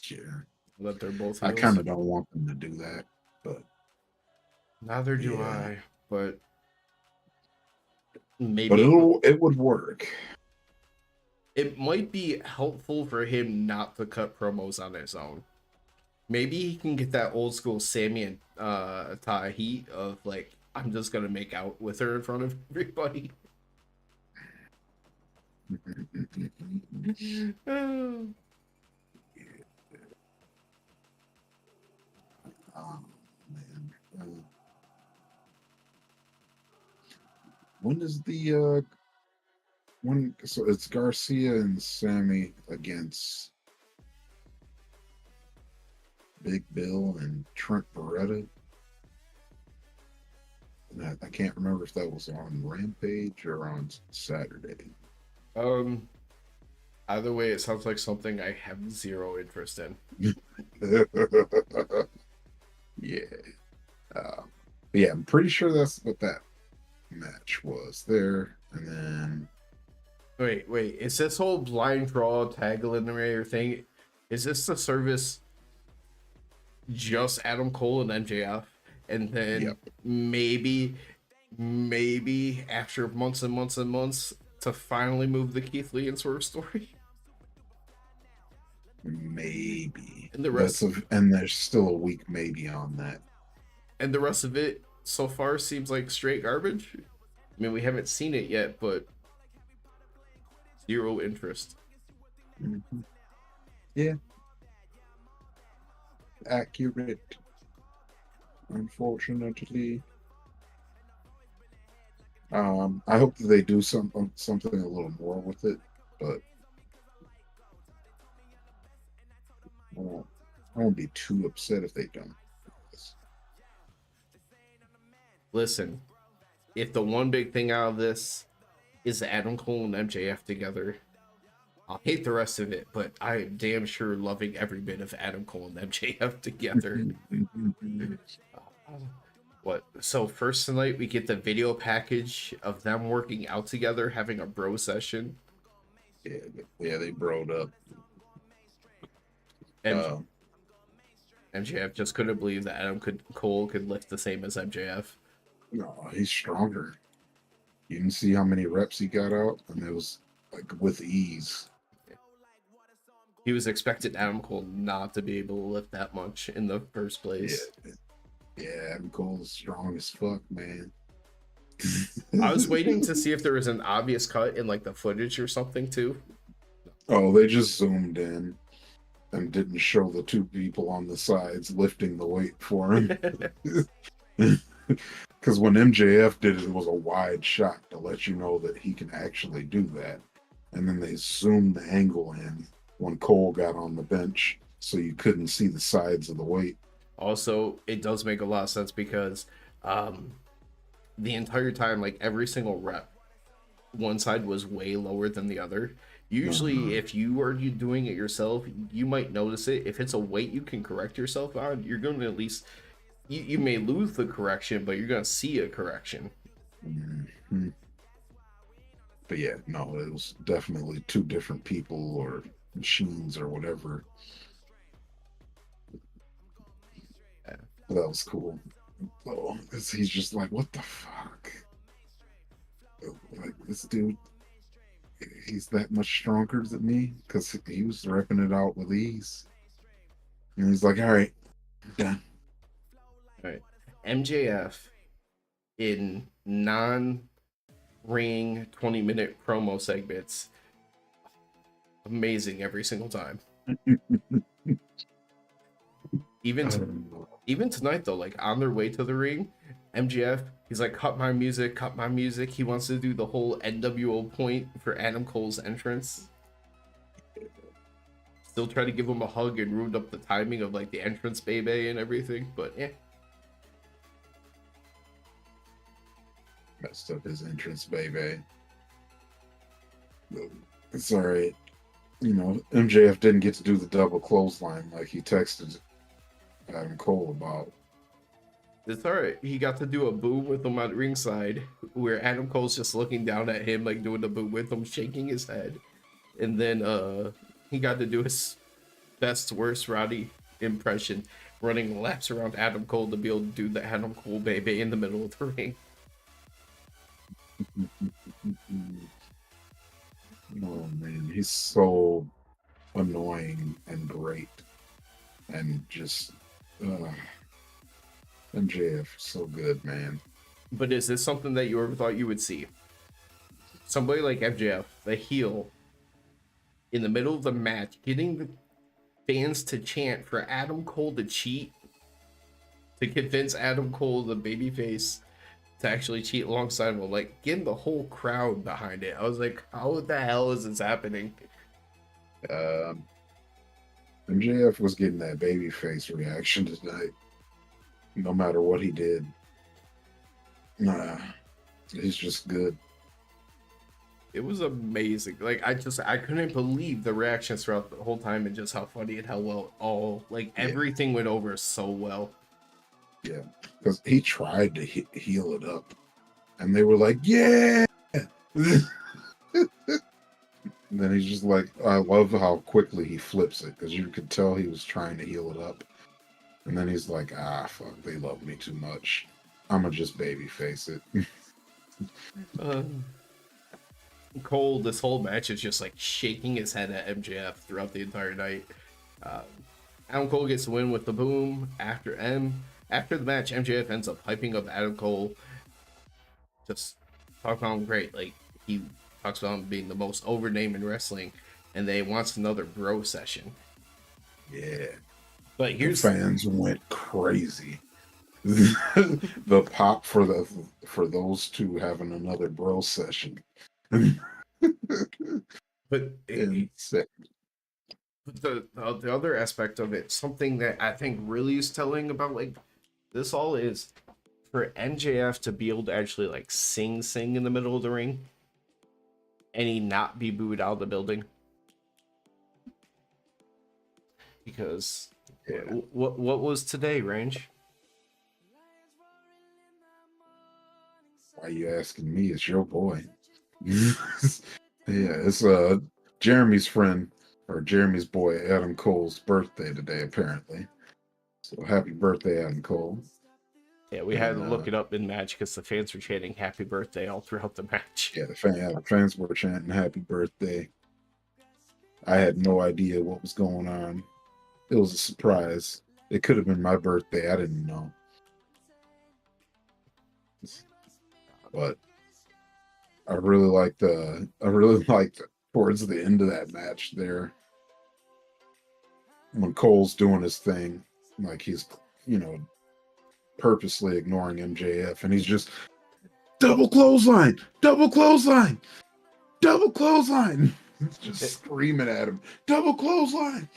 Yeah, That they're both I kind heels. of don't want them to do that, but Neither do yeah, I, but but maybe it would work. it might be helpful for him not to cut promos on his own. Maybe he can get that old school Sammy and Ty heat of like, I'm just gonna make out with her in front of everybody. Oh, Oh man, when is the when? So it's Garcia and Sammy against Big Bill and Trent Beretta. And I can't remember if that was on Rampage or on Saturday. um, either way, it sounds like something I have zero interest in. Yeah. Uh, yeah, I'm pretty sure that's what that match was there. And then Wait. Is this whole blind draw tag eliminator thing? Is this the service just Adam Cole and MJF? And then Yep. maybe after months and months and months to finally move the Keith Lee and Swerve story? Maybe. And the rest And there's still a week maybe on that. and the rest of it so far seems like straight garbage. I mean, we haven't seen it yet, but zero interest. Mm-hmm. Yeah. Accurate. Unfortunately. I hope that they do something a little more with it, but I won't be too upset if they don't. Listen, if the one big thing out of this is Adam Cole and MJF together, I'll hate the rest of it, but I am damn sure loving every bit of Adam Cole and MJF together. What? So first tonight we get the video package of them working out together, having a bro session. Yeah, they broed up. And MJF just couldn't believe that Cole could lift the same as MJF. No, he's stronger. You can see how many reps he got out, and it was like with ease. He was expecting Adam Cole not to be able to lift that much in the first place. Yeah, Adam Cole is strong as fuck, man. I was waiting to see if there was an obvious cut in like the footage or something too. Oh, they just zoomed in and didn't show the two people on the sides lifting the weight for him. Because when MJF did it, it was a wide shot to let you know that he can actually do that. And then they zoomed the angle in when Cole got on the bench, so you couldn't see the sides of the weight. Also, it does make a lot of sense because the entire time, like every single rep, one side was way lower than the other. Usually, if you are doing it yourself, you might notice it. If it's a weight you can correct yourself on, you're going to at least, you may lose the correction, but you're going to see a correction. Mm-hmm. But yeah, no, it was definitely two different people or machines or whatever. Yeah. That was cool. So, he's just like, what the fuck? Like, this dude, he's that much stronger than me? Because he was repping it out with ease. And he's like, all right, I'm done. All right. MJF in non-ring 20-minute promo segments. Amazing every single time. Even tonight though, like on their way to the ring, MJF, he's like, cut my music. He wants to do the whole NWO point for Adam Cole's entrance. Still try to give him a hug and ruined up the timing of like the entrance baby and everything, but yeah. Messed up his entrance, baby. It's all right. You know, MJF didn't get to do the double clothesline like he texted Adam Cole about. It's alright. He got to do a boom with him at ringside, where Adam Cole's just looking down at him, like doing the boom with him, shaking his head. And then he got to do his best, worst Roddy impression, running laps around Adam Cole to be able to do the Adam Cole baby in the middle of the ring. Oh man, he's so annoying and great, and just MJF so good, man. But is this something that you ever thought you would see? Somebody like MJF, the heel, in the middle of the match, getting the fans to chant for Adam Cole to cheat, to convince Adam Cole, the babyface, to actually cheat alongside him, like getting the whole crowd behind it. I was like, how the hell is this happening? MJF was getting that babyface reaction tonight, no matter what he did. He's just good. It was amazing. Like I couldn't believe the reactions throughout the whole time and just how funny and how well everything went over so well. Yeah, because he tried to heal it up, and they were like, "Yeah." then he's just like, I love how quickly he flips it because you could tell he was trying to heal it up. And then he's like, fuck, they love me too much. I'm gonna just baby face it. Cole, this whole match is just like shaking his head at MJF throughout the entire night. Um, Adam Cole gets the win with the boom after the match. MJF ends up hyping up Adam Cole, just talking about him great. Like, he talks about him being the most over name in wrestling, and they wants another bro session. Yeah, but here's the fans went crazy. The pop for those two having another bro session. but the other aspect of it, something that I think really is telling about like this all is for MJF to be able to actually like sing in the middle of the ring and he not be booed out of the building. Because what was today, Range? Why are you asking me? It's your boy. Yeah, it's Jeremy's friend or Jeremy's boy Adam Cole's birthday today, apparently. So happy birthday, Adam Cole. Yeah, we had to look it up in match because the fans were chanting happy birthday all throughout the match. Yeah, the fans were chanting happy birthday. I had no idea what was going on. It was a surprise. It could have been my birthday. I didn't know. But I really liked towards the end of that match there when Cole's doing his thing, like he's, purposely ignoring MJF, and he's just double clothesline, just screaming at him, double clothesline.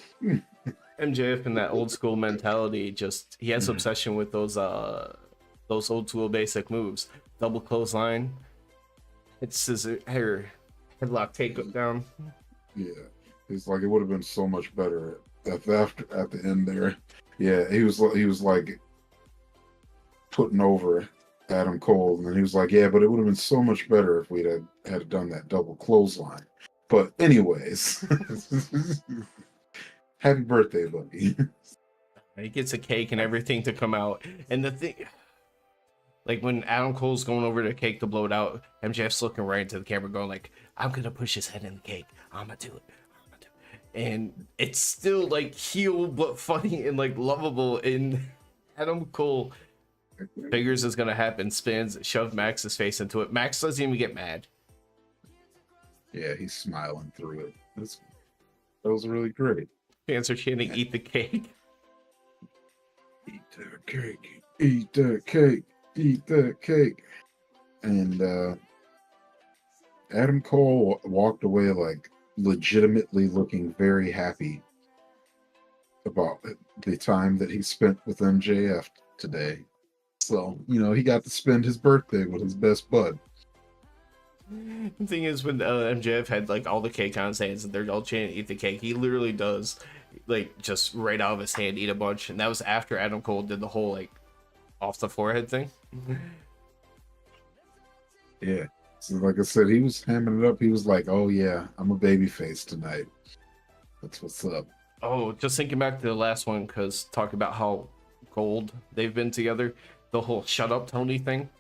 MJF in that old school mentality, he has obsession with those old school basic moves. Double clothesline, it's scissor hair, headlock take down. Yeah, he's like, it would have been so much better at the end there. Yeah, he was like putting over Adam Cole, and then he was like, yeah, but it would have been so much better if we'd had done that double clothesline. But anyways, happy birthday, buddy. He gets a cake and everything to come out, and the thing, like when Adam Cole's going over to cake to blow it out, MJF's looking right into the camera, going like, "I'm gonna push his head in the cake. I'm gonna do it." And it's still like heel but funny and like lovable. And Adam Cole figures it's gonna happen, spins, shove Max's face into it. Max doesn't even get mad. Yeah, he's smiling through it. That was really great. Fans are chanting, "Eat the cake." Eat that cake. Eat that cake. Eat that cake. And Adam Cole walked away like legitimately looking very happy about the time that he spent with MJF today. So, he got to spend his birthday with his best bud. The thing is, when MJF had like all the cake on his hands and they're all chanting, "Eat the cake," he literally does like just right out of his hand eat a bunch, and that was after Adam Cole did the whole like off the forehead thing. Yeah. So like I said, he was hamming it up. He was like, "Oh yeah, I'm a babyface tonight. That's what's up." Oh, just thinking back to the last one, because talk about how gold they've been together. The whole "shut up, Tony" thing.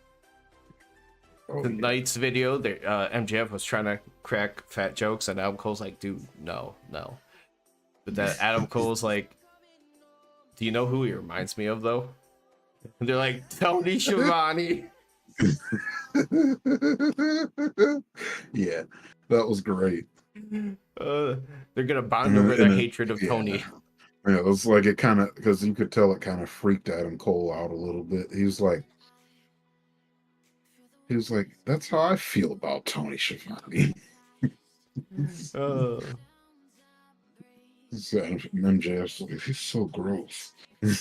Tonight's video, MJF was trying to crack fat jokes, and Adam Cole's like, "Dude, no." But that Adam Cole's like, "Do you know who he reminds me of, though?" And they're like, "Tony Schiavone." Yeah, that was great. They're gonna bond over their hatred of Tony. Yeah, it was like it kind of, because you could tell it kind of freaked Adam Cole out a little bit. He was like, "That's how I feel about Tony Schiavone." MJF's like, "He's so gross." And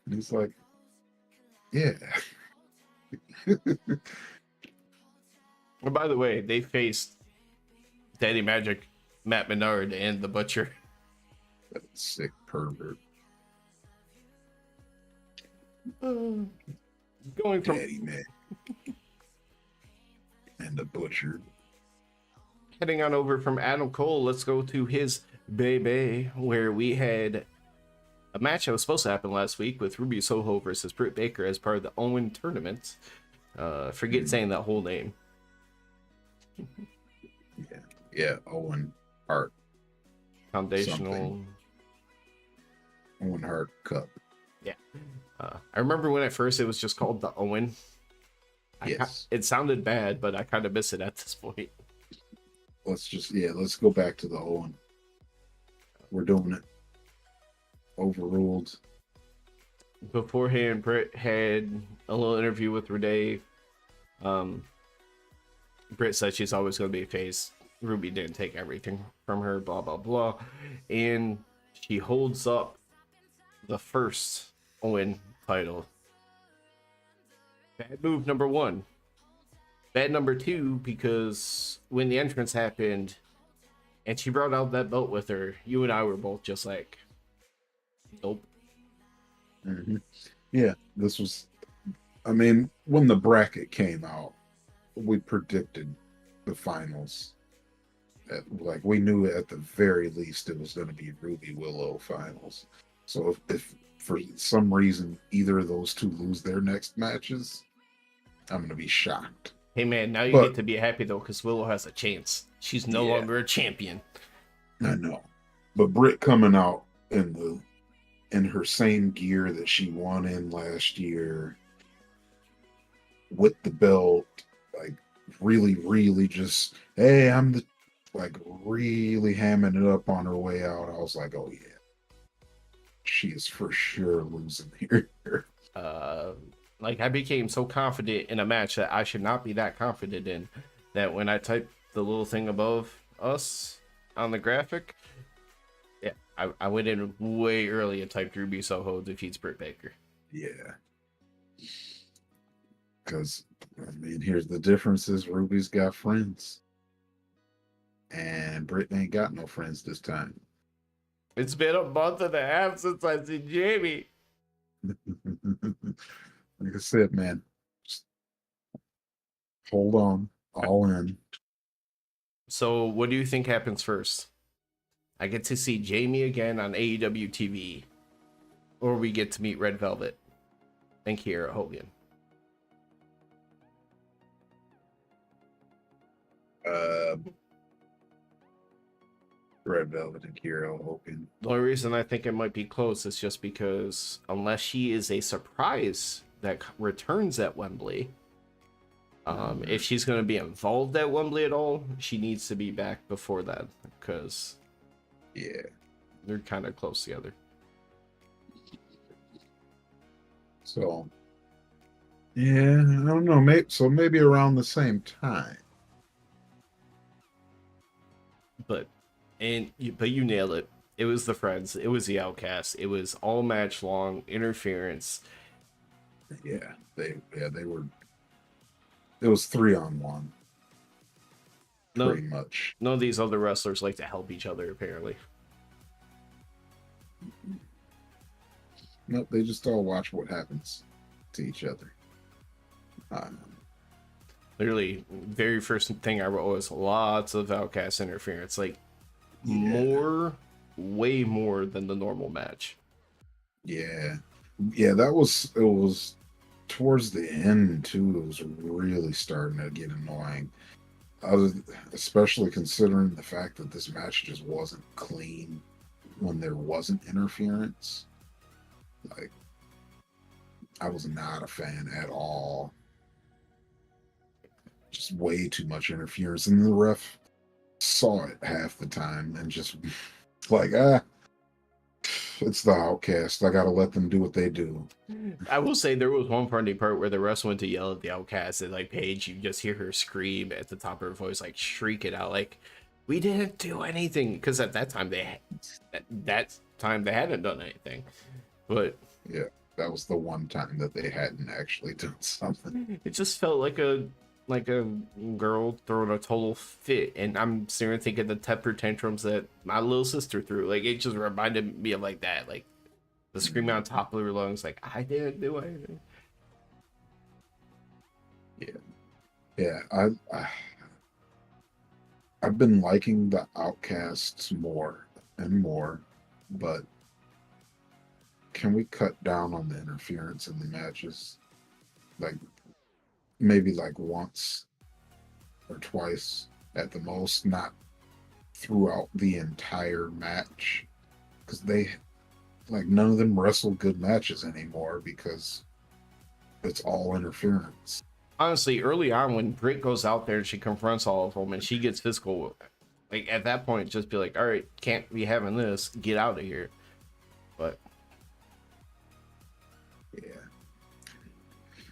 he's like, "Yeah." By the way, they faced Daddy Magic, Matt Menard, and the Butcher. That sick pervert. Going from Daddy Man and the Butcher. heading on over from Adam Cole, let's go to his baby, where we had a match that was supposed to happen last week with Ruby Soho versus Britt Baker as part of the Owen tournament. Forget saying that whole name. Yeah, Owen Hart. Foundational. Something. Owen Hart Cup. Yeah. I remember when at first it was just called the Owen. Yes. It sounded bad, but I kind of miss it at this point. Let's go back to the Owen. We're doing it. Overruled. Beforehand, Britt had a little interview with Renee. Britt said she's always going to be a face. Ruby didn't take everything from her, blah, blah, blah. And she holds up the first Owen title. Bad move number one. Bad number two, because when the entrance happened and she brought out that belt with her, you and I were both just like, nope. Mm-hmm. Yeah, this was, I mean, when the bracket came out, we predicted the finals. Like, we knew at the very least it was going to be Ruby Willow finals. So if for some reason either of those two lose their next matches, I'm going to be shocked. Hey man, now you get to be happy though, because Willow has a chance. She's no longer a champion. I know, but Britt coming out in her same gear that she won in last year, with the belt, like really just, hey, I'm the, like, really hamming it up on her way out. I was like, oh yeah, she is for sure losing here. Like, I became so confident in a match that I should not be that confident in, that when I typed the little thing above us on the graphic, yeah, I went in way early and typed Ruby Soho defeats Britt Baker. Yeah. Because, I mean, here's the difference is Ruby's got friends. And Britt ain't got no friends this time. It's been a month and a half since I seen Jamie. Like I said, man, just hold on, all in. So what do you think happens first? I get to see Jamie again on AEW TV, or we get to meet Red Velvet and Kiera Hogan. Red Velvet and Kiera Hogan. The only reason I think it might be close is just because unless she is a surprise that returns at Wembley, if she's going to be involved at Wembley at all, she needs to be back before that, because they're kind of close together. So, yeah, I don't know. Maybe around the same time. But you nailed it. It was the Friends. It was the Outcasts. It was all match long interference. Yeah, they were. It was 3-on-1. Pretty much. None of these other wrestlers like to help each other, apparently. Nope, they just all watch what happens to each other. Literally, very first thing I wrote was lots of Outcast interference. Like, way more than the normal match. Yeah, it was towards the end too. It was really starting to get annoying. Especially considering the fact that this match just wasn't clean when there wasn't interference. Like, I was not a fan at all. Just way too much interference, and the ref saw it half the time and just like, it's the Outcast. I gotta let them do what they do. I will say there was one funny part where the ref went to yell at the Outcast, and like Paige, you just hear her scream at the top of her voice, like shriek it out, like, "We didn't do anything," because at that time they hadn't done anything. But yeah, that was the one time that they hadn't actually done something. It just felt like a girl throwing a total fit, and I'm sitting thinking the temper tantrums that my little sister threw. Like, it just reminded me of like that, like the screaming on top of her lungs, like, I didn't do anything. Yeah, I've been liking the Outcasts more and more, but can we cut down on the interference in the matches? Like maybe like once or twice at the most, not throughout the entire match. Because they like none of them wrestle good matches anymore because it's all interference. Honestly, early on when Britt goes out there and she confronts all of them and she gets physical, like at that point, just be like, all right, can't be having this. Get out of here. But Yeah.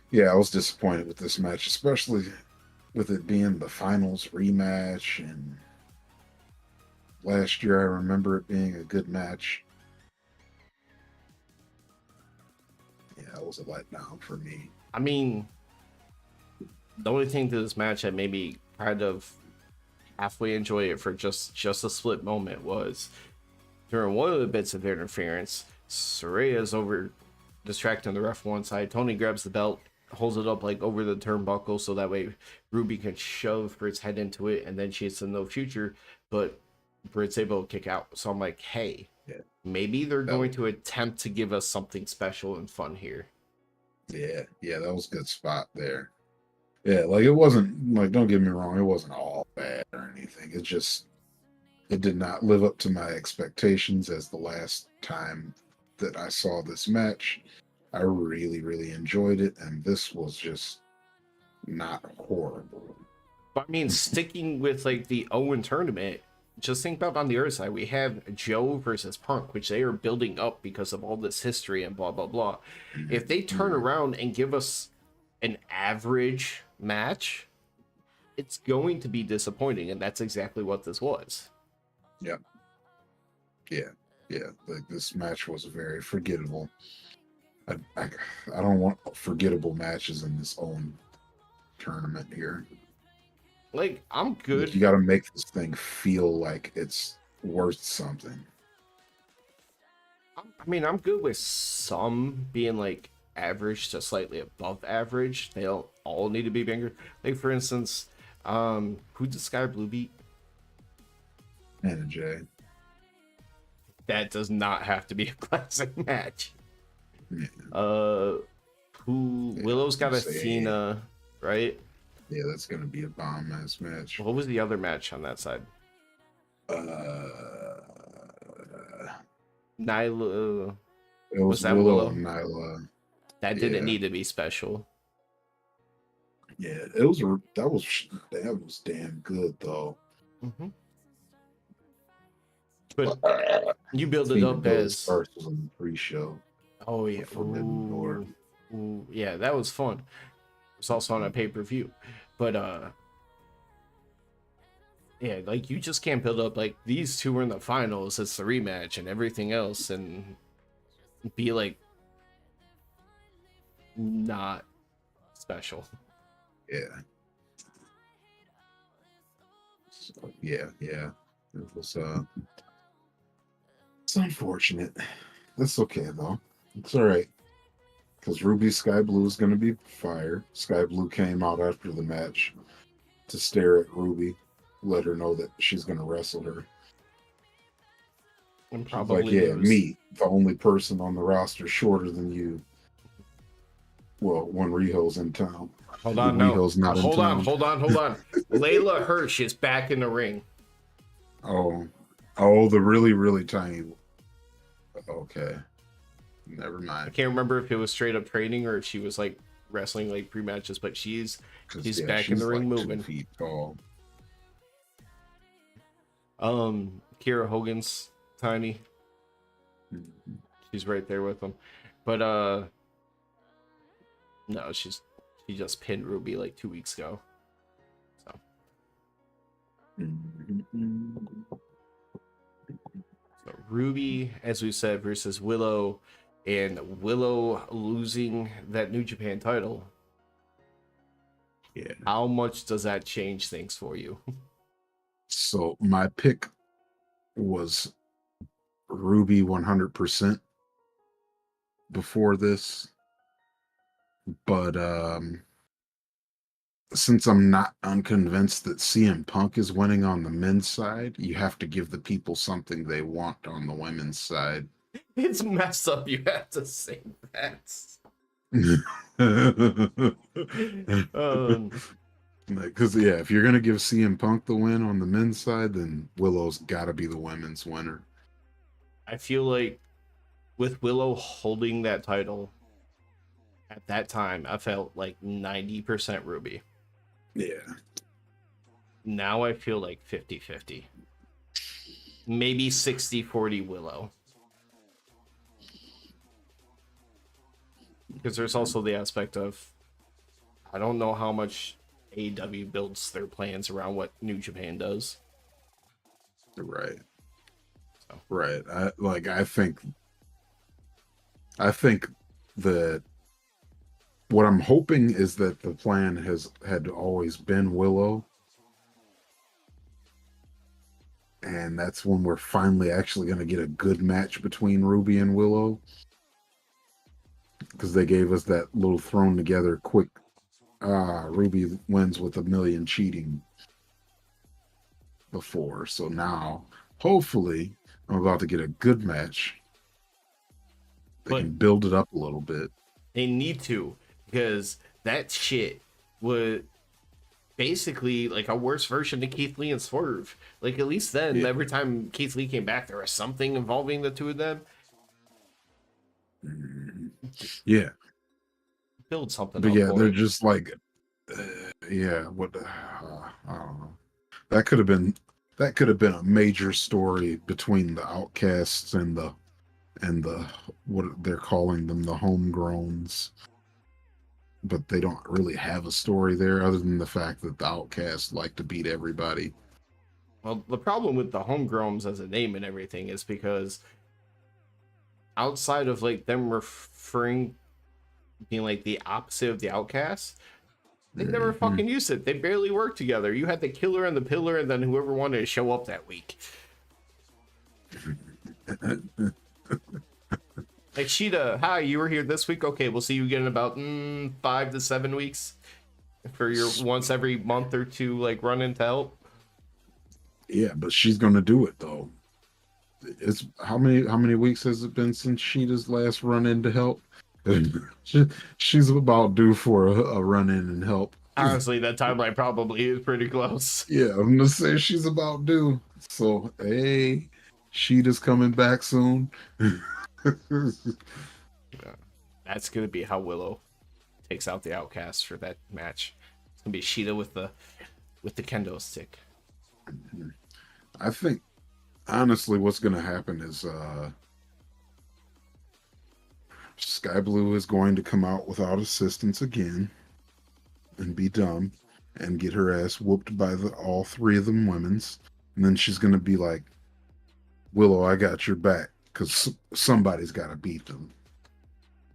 Yeah, I was disappointed with this match, especially with it being the finals rematch. And last year, I remember it being a good match. Yeah, it was a letdown for me. I mean, the only thing to this match that made me kind of halfway enjoy it for just a split moment was during one of the bits of interference, Soraya's over distracting the ref one side. Tony grabs the belt, holds it up like over the turnbuckle so that way Ruby can shove Britt's head into it, and then she hits the no future, but Britt's able to kick out. So I'm like, hey, Yeah, maybe they're going to attempt to give us something special and fun here. yeah, that was a good spot there. Yeah, like it wasn't like don't get me wrong, it wasn't all bad or anything. It did not live up to my expectations as the last time that I saw this match. I really, really enjoyed it, and this was just not horrible. But I mean, sticking with like the Owen tournament, just think about on the other side, we have Joe versus Punk, which they are building up because of all this history and blah blah blah. If they turn around and give us an average match, it's going to be disappointing, and that's exactly what this was. Yeah, yeah, yeah. Like this match was very forgettable. I don't want forgettable matches in this own tournament here. Like, I'm Like good. you got to make this thing feel like it's worth something. I mean, I'm good with some being like average to slightly above average. They don't all need to be bigger. Like for instance, who did Sky Blue beat? Anna Jay. That does not have to be a classic match. Yeah, Who yeah, I Willow's was got gonna say, Athena, right? yeah, that's gonna be a bomb ass match. What was the other match on that side? Uh, Nyla, it was was that Willow Willow? and Nyla. That didn't Yeah, need to be special. yeah, it was that was damn good though. Hmm. But you build it Phoenix up Billy's as, first was in the pre-show oh yeah, of Forbidden Door. ooh, yeah, that was fun. It's also on a pay-per-view. But yeah, like you just can't build up like these two were in the finals, it's the rematch and everything else, and be like not special. Yeah, so, yeah. It was it's unfortunate. That's okay though. It's all right. Because Ruby Sky Blue is going to be fire. Sky Blue came out after the match to stare at Ruby, let her know that she's going to wrestle her. And She's like, probably yeah, lose. me, the only person on the roster shorter than you. Well, when Riho's in town. Hold When on, no. Riho's not in town. Hold on. Layla Hirsch is back in the ring. Oh, oh, the really, really tiny. Okay. Never I mind. can't remember if it was straight up training or if she was like wrestling like pre-matches, but Because, she's yeah, back in the she's ring like 2 moving. feet tall. Kira Hogan's tiny. Mhm. She's right there with him. But no, she just pinned Ruby like 2 weeks ago. So Mhm. So Ruby, as we said, versus Willow, and Willow losing that New Japan title. Yeah. How much does that change things for you? So my pick was Ruby 100% before this, but since I'm not unconvinced that CM Punk is winning on the men's side, you have to give the people something they want on the women's side. It's messed up. You have to say that. Um, Because yeah, if you're gonna give CM Punk the win on the men's side, then Willow's got to be the women's winner. I feel like with Willow holding that title at that time, I felt like 90% Ruby. Yeah, Now I feel like 50-50. Maybe 60-40 Willow. Because there's also the aspect of I don't know how much AEW builds their plans around what New Japan does. right, So. right. I think that what I'm hoping is that the plan had always been Willow, and that's when we're finally actually going to get a good match between Ruby and Willow, because they gave us that little thrown together quick Ruby wins with a million cheating before. So now hopefully I'm about to get a good match. They can build it up a little bit. They need to, because that shit would basically like a worse version of Keith Lee and Swerve. Like at least then, every time Keith Lee came back, there was something involving the two of them. Yeah. Build something But up. yeah, they're just like, yeah. What? I don't know. That could have been a major story between the outcasts and the what they're calling them, the homegrowns. But they don't really have a story there other than the fact that the outcasts like to beat everybody. Well, the problem with the homegrowns as a name and everything is because outside of like them referring being like the opposite of the outcasts, they never fucking used it. They barely worked together. You had the killer and the pillar, and then whoever wanted to show up that week. Like Sheeta, hi, you were here this week. Okay, we'll see you again in about 5 to 7 weeks for your once every month or two like run in to help. Yeah, but she's gonna do it though. It's how many weeks has it been since Sheeta's last run in to help? She's about due for a run in and help. Honestly, that timeline probably is pretty close. Yeah, I'm gonna say she's about due. So hey, Sheeta's coming back soon. That's gonna be how Willow takes out the Outcast for that match. It's gonna be Sheeta with the kendo stick. I think honestly what's gonna happen is Sky Blue is going to come out without assistance again and be dumb and get her ass whooped by all three of them women's, and then she's gonna be like, Willow, I got your back, because somebody's got to beat them.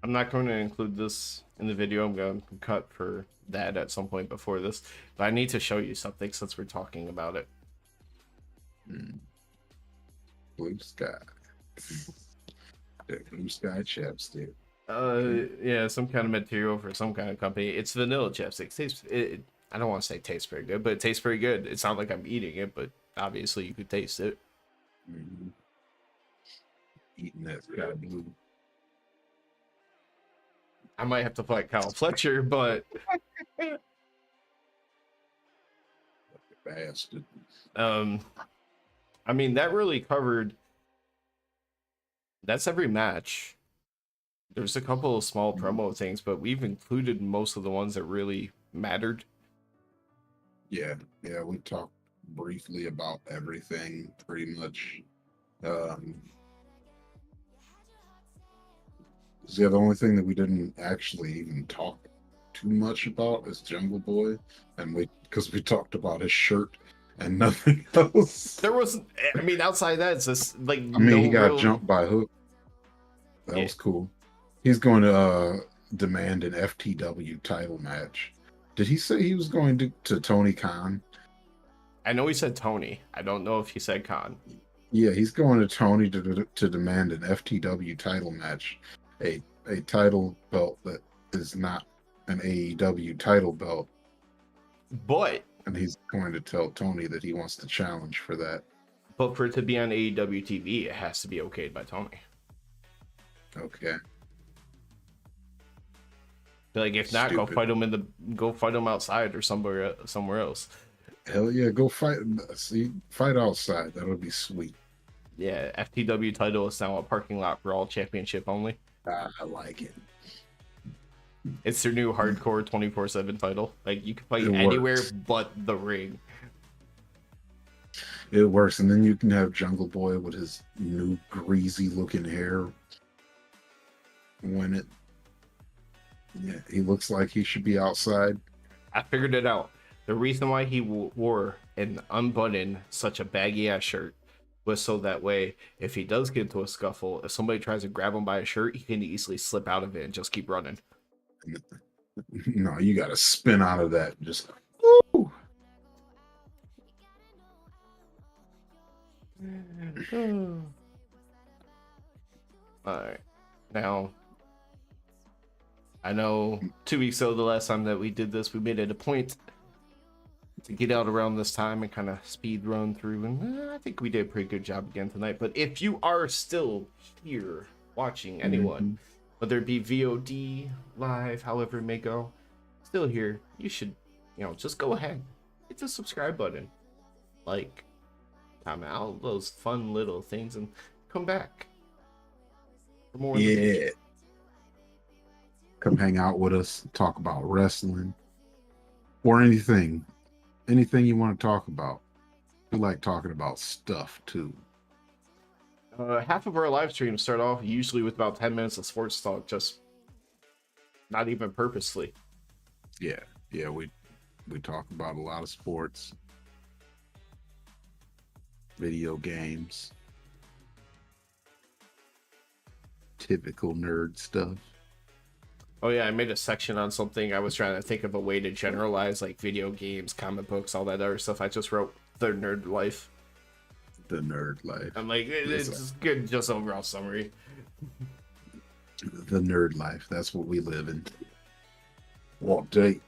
I'm not going to include this in the video. I'm going to cut for that at some point before this, but I need to show you something since we're talking about it. Blue sky. Blue sky chapstick. Yeah, some kind of material for some kind of company. It's vanilla chapstick. I don't want to say tastes very good, but it tastes very good. It's not like I'm eating it, but obviously you could taste it. Mm-hmm. Eating that Sky Blue. I might have to fight Kyle Fletcher, but Bastard. I mean that really covered. That's every match. There's a couple of small promo things, but we've included most of the ones that really mattered. Yeah, we talked briefly about everything, pretty much. Yeah, the only thing that we didn't actually even talk too much about is Jungle Boy, and because we talked about his shirt and nothing else. There wasn't. I mean, outside that, it's just like. I mean, he got jumped by Hook. That was cool. He's going to demand an FTW title match. Did he say he was going to Tony Khan? I know he said Tony. I don't know if he said Khan. Yeah, he's going to Tony to demand an FTW title match. A title belt that is not an AEW title belt. But he's going to tell Tony that he wants to challenge for that. for it to be on AEW TV, it has to be okayed by Tony. Okay. Like if not, go fight him outside or somewhere else. Hell yeah, go fight. See, fight outside. That'll be sweet. Yeah, FTW title is now a parking lot for all championship only. I like it. It's their new hardcore 24/7 title. Like you can fight It anywhere works. but the ring. It works, and then you can have Jungle Boy with his new greasy looking hair win it. Yeah, he looks like he should be outside. I figured it out. The reason why he wore and unbuttoned such a baggy ass shirt was so that way, if he does get into a scuffle, if somebody tries to grab him by a shirt, he can easily slip out of it and just keep running. No, you got to spin out of that. Just woo. All right, now I know 2 weeks ago, the last time that we did this, we made it a point to get out around this time and kind of speed run through, and I think we did a pretty good job again tonight. But if you are still here watching, anyone, whether it be VOD, live, however it may go, still here, you should, just go ahead, hit the subscribe button, like, comment, all those fun little things, and come back for more. Yeah. Come hang out with us, talk about wrestling or anything you want to talk about. We like talking about stuff too. Half of our live streams start off usually with about 10 minutes of sports talk, just not even purposely. Yeah, we talk about a lot of sports, video games, typical nerd stuff. Oh yeah, I made a section on something. I was trying to think of a way to generalize like video games, comic books, all that other stuff. I just wrote the nerd life. The nerd life. I'm like, it's good, just overall summary. The nerd life. That's what we live in. All day.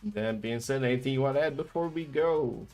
That being said, anything you want to add before we go?